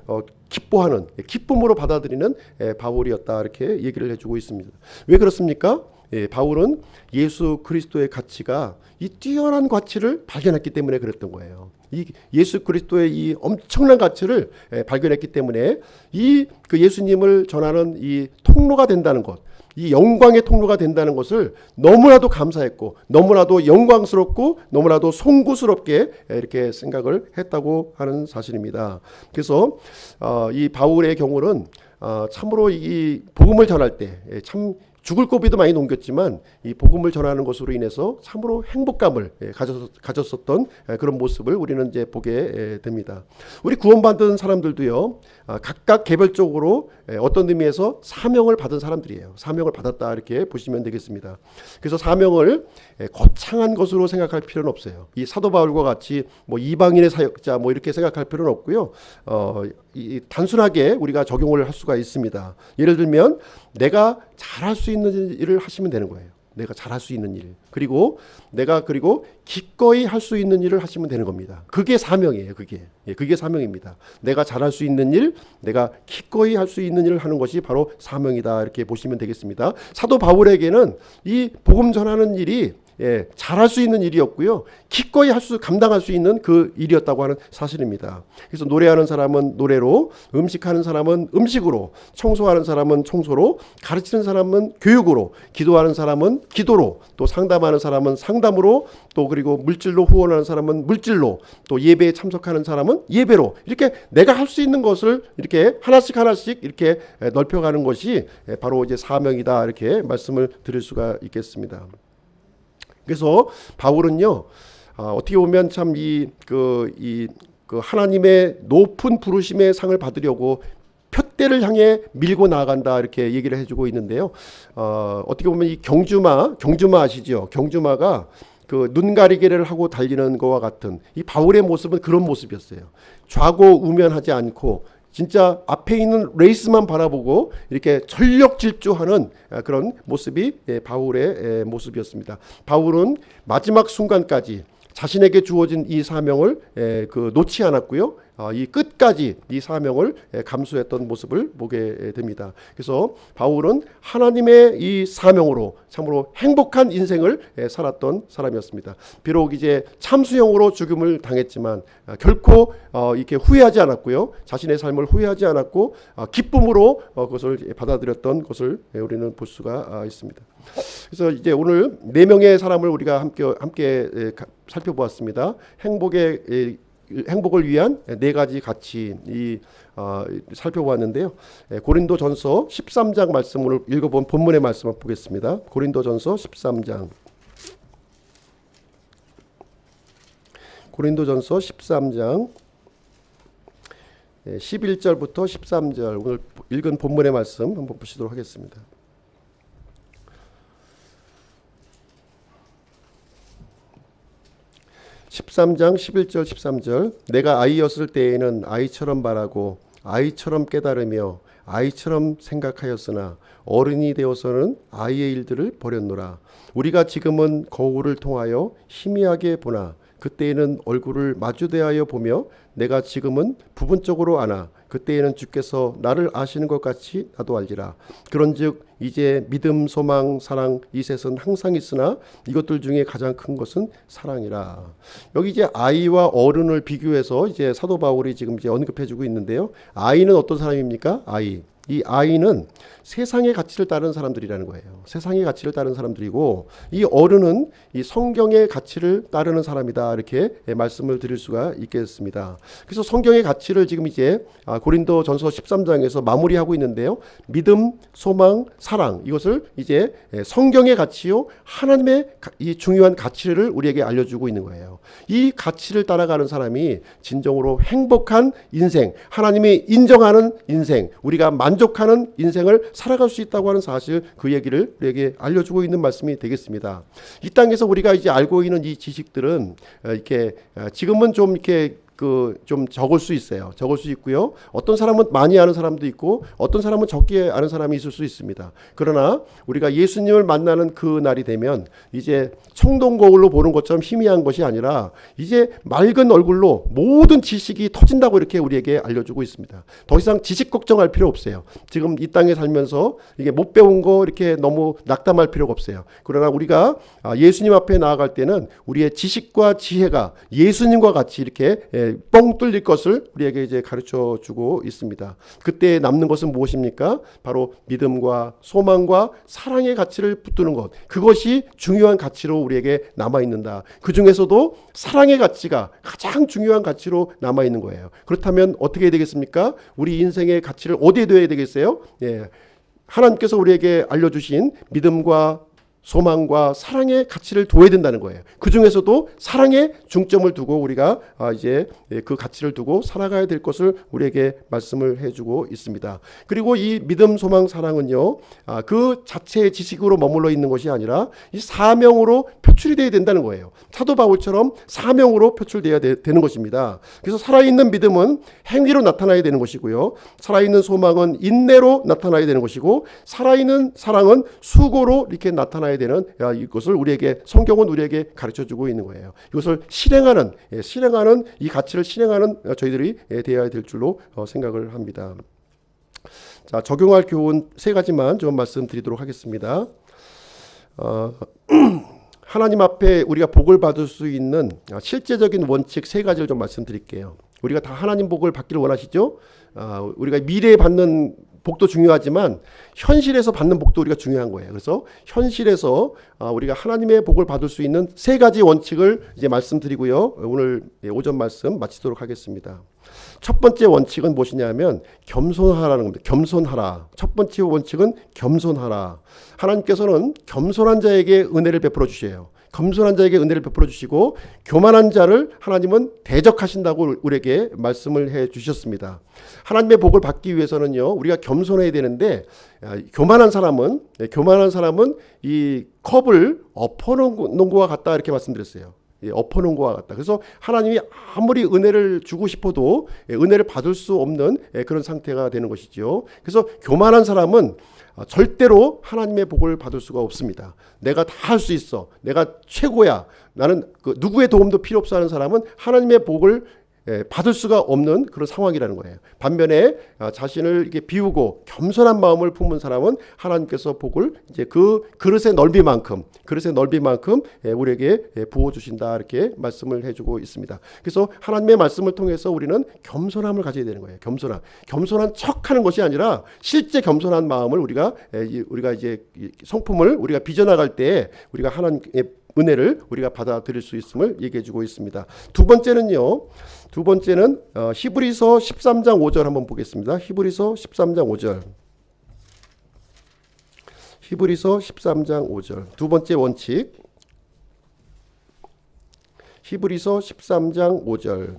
기쁨으로 받아들이는 바울이었다, 이렇게 얘기를 해주고 있습니다. 왜 그렇습니까? 바울은 예수 그리스도의 가치가 이 뛰어난 가치를 발견했기 때문에 그랬던 거예요. 이 예수 그리스도의 이 엄청난 가치를 발견했기 때문에 그 예수님을 전하는 이 통로가 된다는 것, 이 영광의 통로가 된다는 것을 너무나도 감사했고 너무나도 영광스럽고 너무나도 송구스럽게 이렇게 생각을 했다고 하는 사실입니다. 그래서 이 바울의 경우는 참으로 이 복음을 전할 때 참 죽을 고비도 많이 넘겼지만 이 복음을 전하는 것으로 인해서 참으로 행복감을 가졌었던 그런 모습을 우리는 이제 보게 됩니다. 우리 구원받은 사람들도요, 각각 개별적으로 어떤 의미에서 사명을 받은 사람들이에요. 사명을 받았다, 이렇게 보시면 되겠습니다. 그래서 사명을 거창한 것으로 생각할 필요는 없어요. 이 사도 바울과 같이 뭐 이방인의 사역자 뭐 이렇게 생각할 필요는 없고요. 단순하게 우리가 적용을 할 수가 있습니다. 예를 들면 내가 잘할 수 있는 일을 하시면 되는 거예요. 내가 잘할 수 있는 일, 그리고 기꺼이 할 수 있는 일을 하시면 되는 겁니다. 그게 사명이에요. 그게 사명입니다. 내가 잘할 수 있는 일, 내가 기꺼이 할 수 있는 일을 하는 것이 바로 사명이다, 이렇게 보시면 되겠습니다. 사도 바울에게는 이 복음 전하는 일이 잘할 수 있는 일이었고요. 기꺼이 감당할 수 있는 그 일이었다고 하는 사실입니다. 그래서 노래하는 사람은 노래로, 음식하는 사람은 음식으로, 청소하는 사람은 청소로, 가르치는 사람은 교육으로, 기도하는 사람은 기도로, 또 상담하는 사람은 상담으로, 또 그리고 물질로 후원하는 사람은 물질로, 또 예배에 참석하는 사람은 예배로, 이렇게 내가 할 수 있는 것을 이렇게 하나씩 이렇게 넓혀가는 것이 바로 이제 사명이다, 이렇게 말씀을 드릴 수가 있겠습니다. 그래서 바울은요, 어떻게 보면 참 그 하나님의 높은 부르심의 상을 받으려고 표대를 향해 밀고 나아간다, 이렇게 얘기를 해주고 있는데요. 어떻게 보면 이 경주마 아시죠? 경주마가 그 눈가리개를 하고 달리는 것과 같은 이 바울의 모습은 그런 모습이었어요. 좌고우면하지 않고 진짜 앞에 있는 레이스만 바라보고 이렇게 전력 질주하는 그런 모습이 바울의 모습이었습니다. 바울은 마지막 순간까지 자신에게 주어진 이 사명을 놓지 않았고요. 이 끝까지 이 사명을 감수했던 모습을 보게 됩니다. 그래서 바울은 하나님의 이 사명으로 참으로 행복한 인생을 살았던 사람이었습니다. 비록 이제 참수형으로 죽음을 당했지만 결코 이렇게 후회하지 않았고요. 자신의 삶을 후회하지 않았고 기쁨으로 그것을 받아들였던 것을 우리는 볼 수가 있습니다. 그래서 이제 오늘 4명의 사람을 우리가 함께 살펴보았습니다. 행복을 위한 4가지 가치 살펴보았는데요. 고린도전서 13장 말씀을 읽어본 본문의 말씀을 보겠습니다. 고린도전서 13장. 고린도전서 13장 11절부터 13절 오늘 읽은 본문의 말씀 한번 보시도록 하겠습니다. 13장 11절 13절 내가 아이였을 때에는 아이처럼 말하고 아이처럼 깨달으며 아이처럼 생각하였으나 어른이 되어서는 아이의 일들을 버렸노라. 우리가 지금은 거울을 통하여 희미하게 보나 그때에는 얼굴을 마주대하여 보며 내가 지금은 부분적으로 아나 그때에는 주께서 나를 아시는 것 같이 나도 알리라. 그런즉 이제 믿음, 소망, 사랑 이 셋은 항상 있으나 이것들 중에 가장 큰 것은 사랑이라. 여기 이제 아이와 어른을 비교해서 이제 사도 바울이 지금 이제 언급해주고 있는데요. 아이는 어떤 사람입니까? 이 아이는 세상의 가치를 따르는 사람들이라는 거예요. 세상의 가치를 따르는 사람들이고 이 어른은 이 성경의 가치를 따르는 사람이다, 이렇게 말씀을 드릴 수가 있겠습니다. 그래서 성경의 가치를 지금 이제 고린도전서 13장에서 마무리하고 있는데요. 믿음, 소망, 사랑, 이것을 이제 성경의 가치요 하나님의 이 중요한 가치를 우리에게 알려주고 있는 거예요. 이 가치를 따라가는 사람이 진정으로 행복한 인생, 하나님이 인정하는 인생, 우리가 만족하는 인생을 살아갈 수 있다고 하는 사실, 그 얘기를 우리에게 알려주고 있는 말씀이 되겠습니다. 이 땅에서 우리가 이제 알고 있는 이 지식들은 이렇게 지금은 좀 이렇게 좀 적을 수 있어요. 적을 수 있고요. 어떤 사람은 많이 아는 사람도 있고 어떤 사람은 적게 아는 사람이 있을 수 있습니다. 그러나 우리가 예수님을 만나는 그 날이 되면 이제 청동 거울로 보는 것처럼 희미한 것이 아니라 이제 맑은 얼굴로 모든 지식이 터진다고 이렇게 우리에게 알려주고 있습니다. 더 이상 지식 걱정할 필요 없어요. 지금 이 땅에 살면서 이게 못 배운 거 이렇게 너무 낙담할 필요가 없어요. 그러나 우리가 예수님 앞에 나아갈 때는 우리의 지식과 지혜가 예수님과 같이 이렇게 뻥 뚫릴 것을 우리에게 이제 가르쳐 주고 있습니다. 그때 남는 것은 무엇입니까? 바로 믿음과 소망과 사랑의 가치를 붙드는 것. 그것이 중요한 가치로 우리에게 남아 있는다. 그 중에서도 사랑의 가치가 가장 중요한 가치로 남아 있는 거예요. 그렇다면 어떻게 해야 되겠습니까? 우리 인생의 가치를 어디에 둬야 되겠어요? 하나님께서 우리에게 알려주신 믿음과 소망과 사랑의 가치를 둬야 된다는 거예요. 그 중에서도 사랑에 중점을 두고 우리가 이제 그 가치를 두고 살아가야 될 것을 우리에게 말씀을 해주고 있습니다. 그리고 이 믿음, 소망, 사랑은요, 그 자체의 지식으로 머물러 있는 것이 아니라 이 사명으로 표출이 되어야 된다는 거예요. 사도 바울처럼 사명으로 표출되어야 되는 것입니다. 그래서 살아있는 믿음은 행위로 나타나야 되는 것이고요. 살아있는 소망은 인내로 나타나야 되는 것이고, 살아있는 사랑은 수고로 이렇게 나타나야 되는 이것을 우리에게 성경은 우리에게 가르쳐주고 있는 거예요. 이것을 실행하는 이 가치를 실행하는 저희들이 되어야 될 줄로 생각을 합니다. 자, 적용할 교훈 3가지만 좀 말씀드리도록 하겠습니다. 하나님 앞에 우리가 복을 받을 수 있는 실제적인 원칙 세 가지를 좀 말씀드릴게요. 우리가 다 하나님 복을 받기를 원하시죠? 우리가 미래에 받는 복도 중요하지만 현실에서 받는 복도 우리가 중요한 거예요. 그래서 현실에서 우리가 하나님의 복을 받을 수 있는 세 가지 원칙을 이제 말씀드리고요. 오늘 오전 말씀 마치도록 하겠습니다. 첫 번째 원칙은 무엇이냐면 겸손하라는 겁니다. 겸손하라. 첫 번째 원칙은 겸손하라. 하나님께서는 겸손한 자에게 은혜를 베풀어 주셔요. 겸손한 자에게 은혜를 베풀어 주시고 교만한 자를 하나님은 대적하신다고 우리에게 말씀을 해 주셨습니다. 하나님의 복을 받기 위해서는요, 우리가 겸손해야 되는데 교만한 사람은 이 컵을 엎어놓은 것과 같다 이렇게 말씀드렸어요. 엎어놓은 것과 같다. 그래서 하나님이 아무리 은혜를 주고 싶어도 은혜를 받을 수 없는 그런 상태가 되는 것이죠. 그래서 교만한 사람은 절대로 하나님의 복을 받을 수가 없습니다. 내가 다 할 수 있어. 내가 최고야. 나는 누구의 도움도 필요 없어 하는 사람은 하나님의 복을 받을 수가 없는 그런 상황이라는 거예요. 반면에 자신을 이렇게 비우고 겸손한 마음을 품은 사람은 하나님께서 복을 이제 그 그릇의 넓이만큼 우리에게 부어 주신다 이렇게 말씀을 해주고 있습니다. 그래서 하나님의 말씀을 통해서 우리는 겸손함을 가져야 되는 거예요. 겸손한 척하는 것이 아니라 실제 겸손한 마음을 우리가 이제 성품을 우리가 빚어나갈 때 우리가 하나님의 은혜를 우리가 받아들일 수 있음을 얘기해주고 있습니다. 두 번째는 히브리서 13장 5절 한번 보겠습니다. 히브리서 13장 5절. 히브리서 13장 5절. 두 번째 원칙. 히브리서 13장 5절.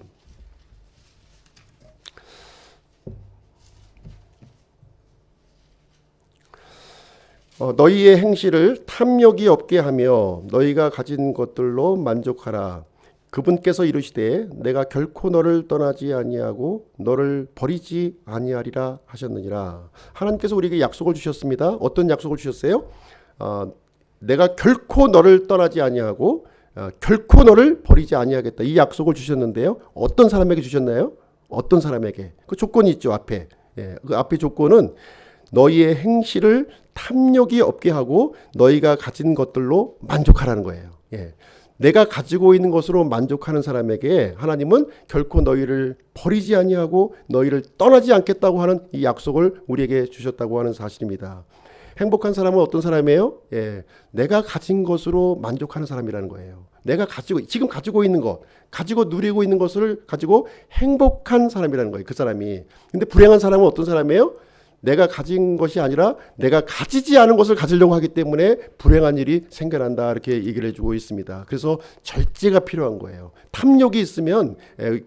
너희의 행실을 탐욕이 없게 하며 너희가 가진 것들로 만족하라. 그분께서 이르시되 내가 결코 너를 떠나지 아니하고 너를 버리지 아니하리라 하셨느니라. 하나님께서 우리에게 약속을 주셨습니다. 어떤 약속을 주셨어요? 내가 결코 너를 떠나지 아니하고 결코 너를 버리지 아니하겠다. 이 약속을 주셨는데요. 어떤 사람에게 주셨나요? 어떤 사람에게? 그 조건이 있죠. 앞에. 그 앞에 조건은 너희의 행실을 탐욕이 없게 하고 너희가 가진 것들로 만족하라는 거예요. 내가 가지고 있는 것으로 만족하는 사람에게 하나님은 결코 너희를 버리지 아니하고 너희를 떠나지 않겠다고 하는 이 약속을 우리에게 주셨다고 하는 사실입니다. 행복한 사람은 어떤 사람이에요? 내가 가진 것으로 만족하는 사람이라는 거예요. 내가 지금 가지고 있는 것, 가지고 누리고 있는 것을 가지고 행복한 사람이라는 거예요. 그 사람이. 근데 불행한 사람은 어떤 사람이에요? 내가 가진 것이 아니라 내가 가지지 않은 것을 가지려고 하기 때문에 불행한 일이 생겨난다 이렇게 얘기를 해주고 있습니다. 그래서 절제가 필요한 거예요. 탐욕이 있으면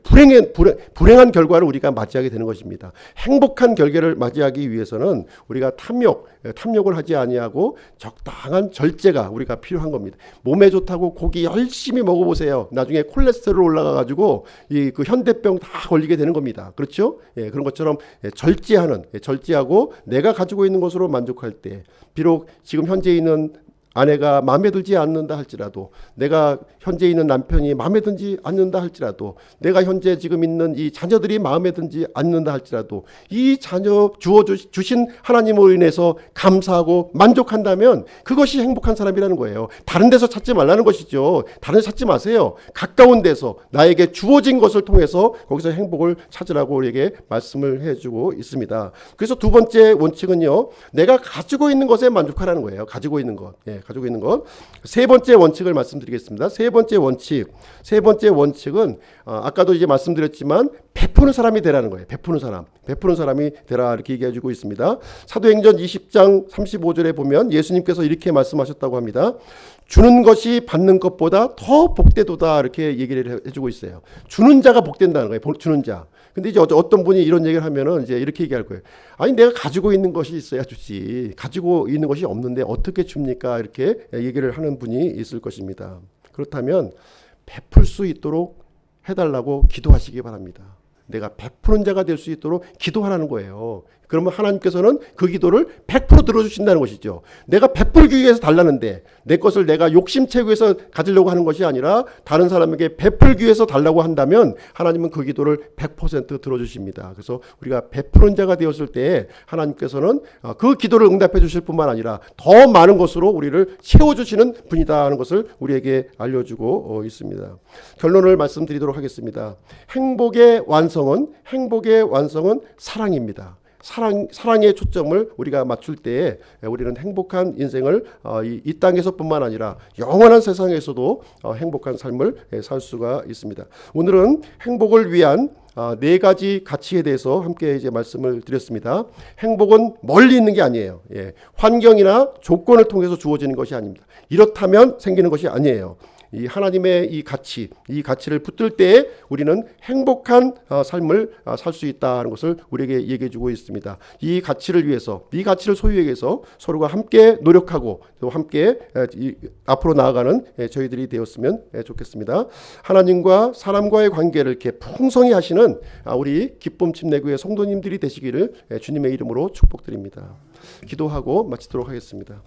불행한 결과를 우리가 맞이하게 되는 것입니다. 행복한 결과를 맞이하기 위해서는 우리가 탐욕을 하지 아니하고 적당한 절제가 우리가 필요한 겁니다. 몸에 좋다고 고기 열심히 먹어보세요. 나중에 콜레스테롤 올라가가지고 그 현대병 다 걸리게 되는 겁니다. 그렇죠? 그런 것처럼 절제하고 내가 가지고 있는 것으로 만족할 때 비록 지금 현재 있는 아내가 마음에 들지 않는다 할지라도 내가 현재 있는 남편이 마음에 들지 않는다 할지라도 내가 현재 지금 있는 이 자녀들이 마음에 들지 않는다 할지라도 이 자녀 주신 하나님으로 인해서 감사하고 만족한다면 그것이 행복한 사람이라는 거예요. 다른 데서 찾지 말라는 것이죠. 다른 데서 찾지 마세요. 가까운 데서 나에게 주어진 것을 통해서 거기서 행복을 찾으라고 우리에게 말씀을 해주고 있습니다. 그래서 두 번째 원칙은요, 내가 가지고 있는 것에 만족하라는 거예요. 가지고 있는 것. 세 번째 원칙을 말씀드리겠습니다. 세 번째 원칙은 아까도 이제 말씀드렸지만 베푸는 사람이 되라는 거예요. 베푸는 사람이 되라 이렇게 얘기해주고 있습니다. 사도행전 20장 35절에 보면 예수님께서 이렇게 말씀하셨다고 합니다. 주는 것이 받는 것보다 더 복되도다 이렇게 얘기를 해주고 있어요. 주는 자가 복된다는 거예요. 주는 자. 근데 이제 어떤 분이 이런 얘기를 하면은 이제 이렇게 얘기할 거예요. 아니 내가 가지고 있는 것이 있어야 주지. 가지고 있는 것이 없는데 어떻게 줍니까? 이렇게 얘기를 하는 분이 있을 것입니다. 그렇다면 베풀 수 있도록 해달라고 기도하시기 바랍니다. 내가 베푸는 자가 될 수 있도록 기도하라는 거예요. 그러면 하나님께서는 그 기도를 100% 들어주신다는 것이죠. 내가 베풀기 위해서 달라는데 내 것을 내가 욕심채기 위해서 가지려고 하는 것이 아니라 다른 사람에게 베풀기 위해서 달라고 한다면 하나님은 그 기도를 100% 들어주십니다. 그래서 우리가 베푸는 자가 되었을 때 하나님께서는 그 기도를 응답해 주실 뿐만 아니라 더 많은 것으로 우리를 채워주시는 분이다 하는 것을 우리에게 알려주고 있습니다. 결론을 말씀드리도록 하겠습니다. 행복의 완성은 사랑입니다. 사랑의 초점을 우리가 맞출 때에 우리는 행복한 인생을 이 땅에서뿐만 아니라 영원한 세상에서도 행복한 삶을 살 수가 있습니다. 오늘은 행복을 위한 네 가지 가치에 대해서 함께 이제 말씀을 드렸습니다. 행복은 멀리 있는 게 아니에요. 환경이나 조건을 통해서 주어지는 것이 아닙니다. 이렇다면 생기는 것이 아니에요. 이 하나님의 이 가치를 붙들 때에 우리는 행복한 삶을 살 수 있다는 것을 우리에게 얘기해 주고 있습니다. 이 가치를 위해서, 이 가치를 소유하기 위해서 서로가 함께 노력하고 또 함께 앞으로 나아가는 저희들이 되었으면 좋겠습니다. 하나님과 사람과의 관계를 이렇게 풍성히 하시는 우리 기쁨 침례교회 성도님들이 되시기를 주님의 이름으로 축복드립니다. 기도하고 마치도록 하겠습니다.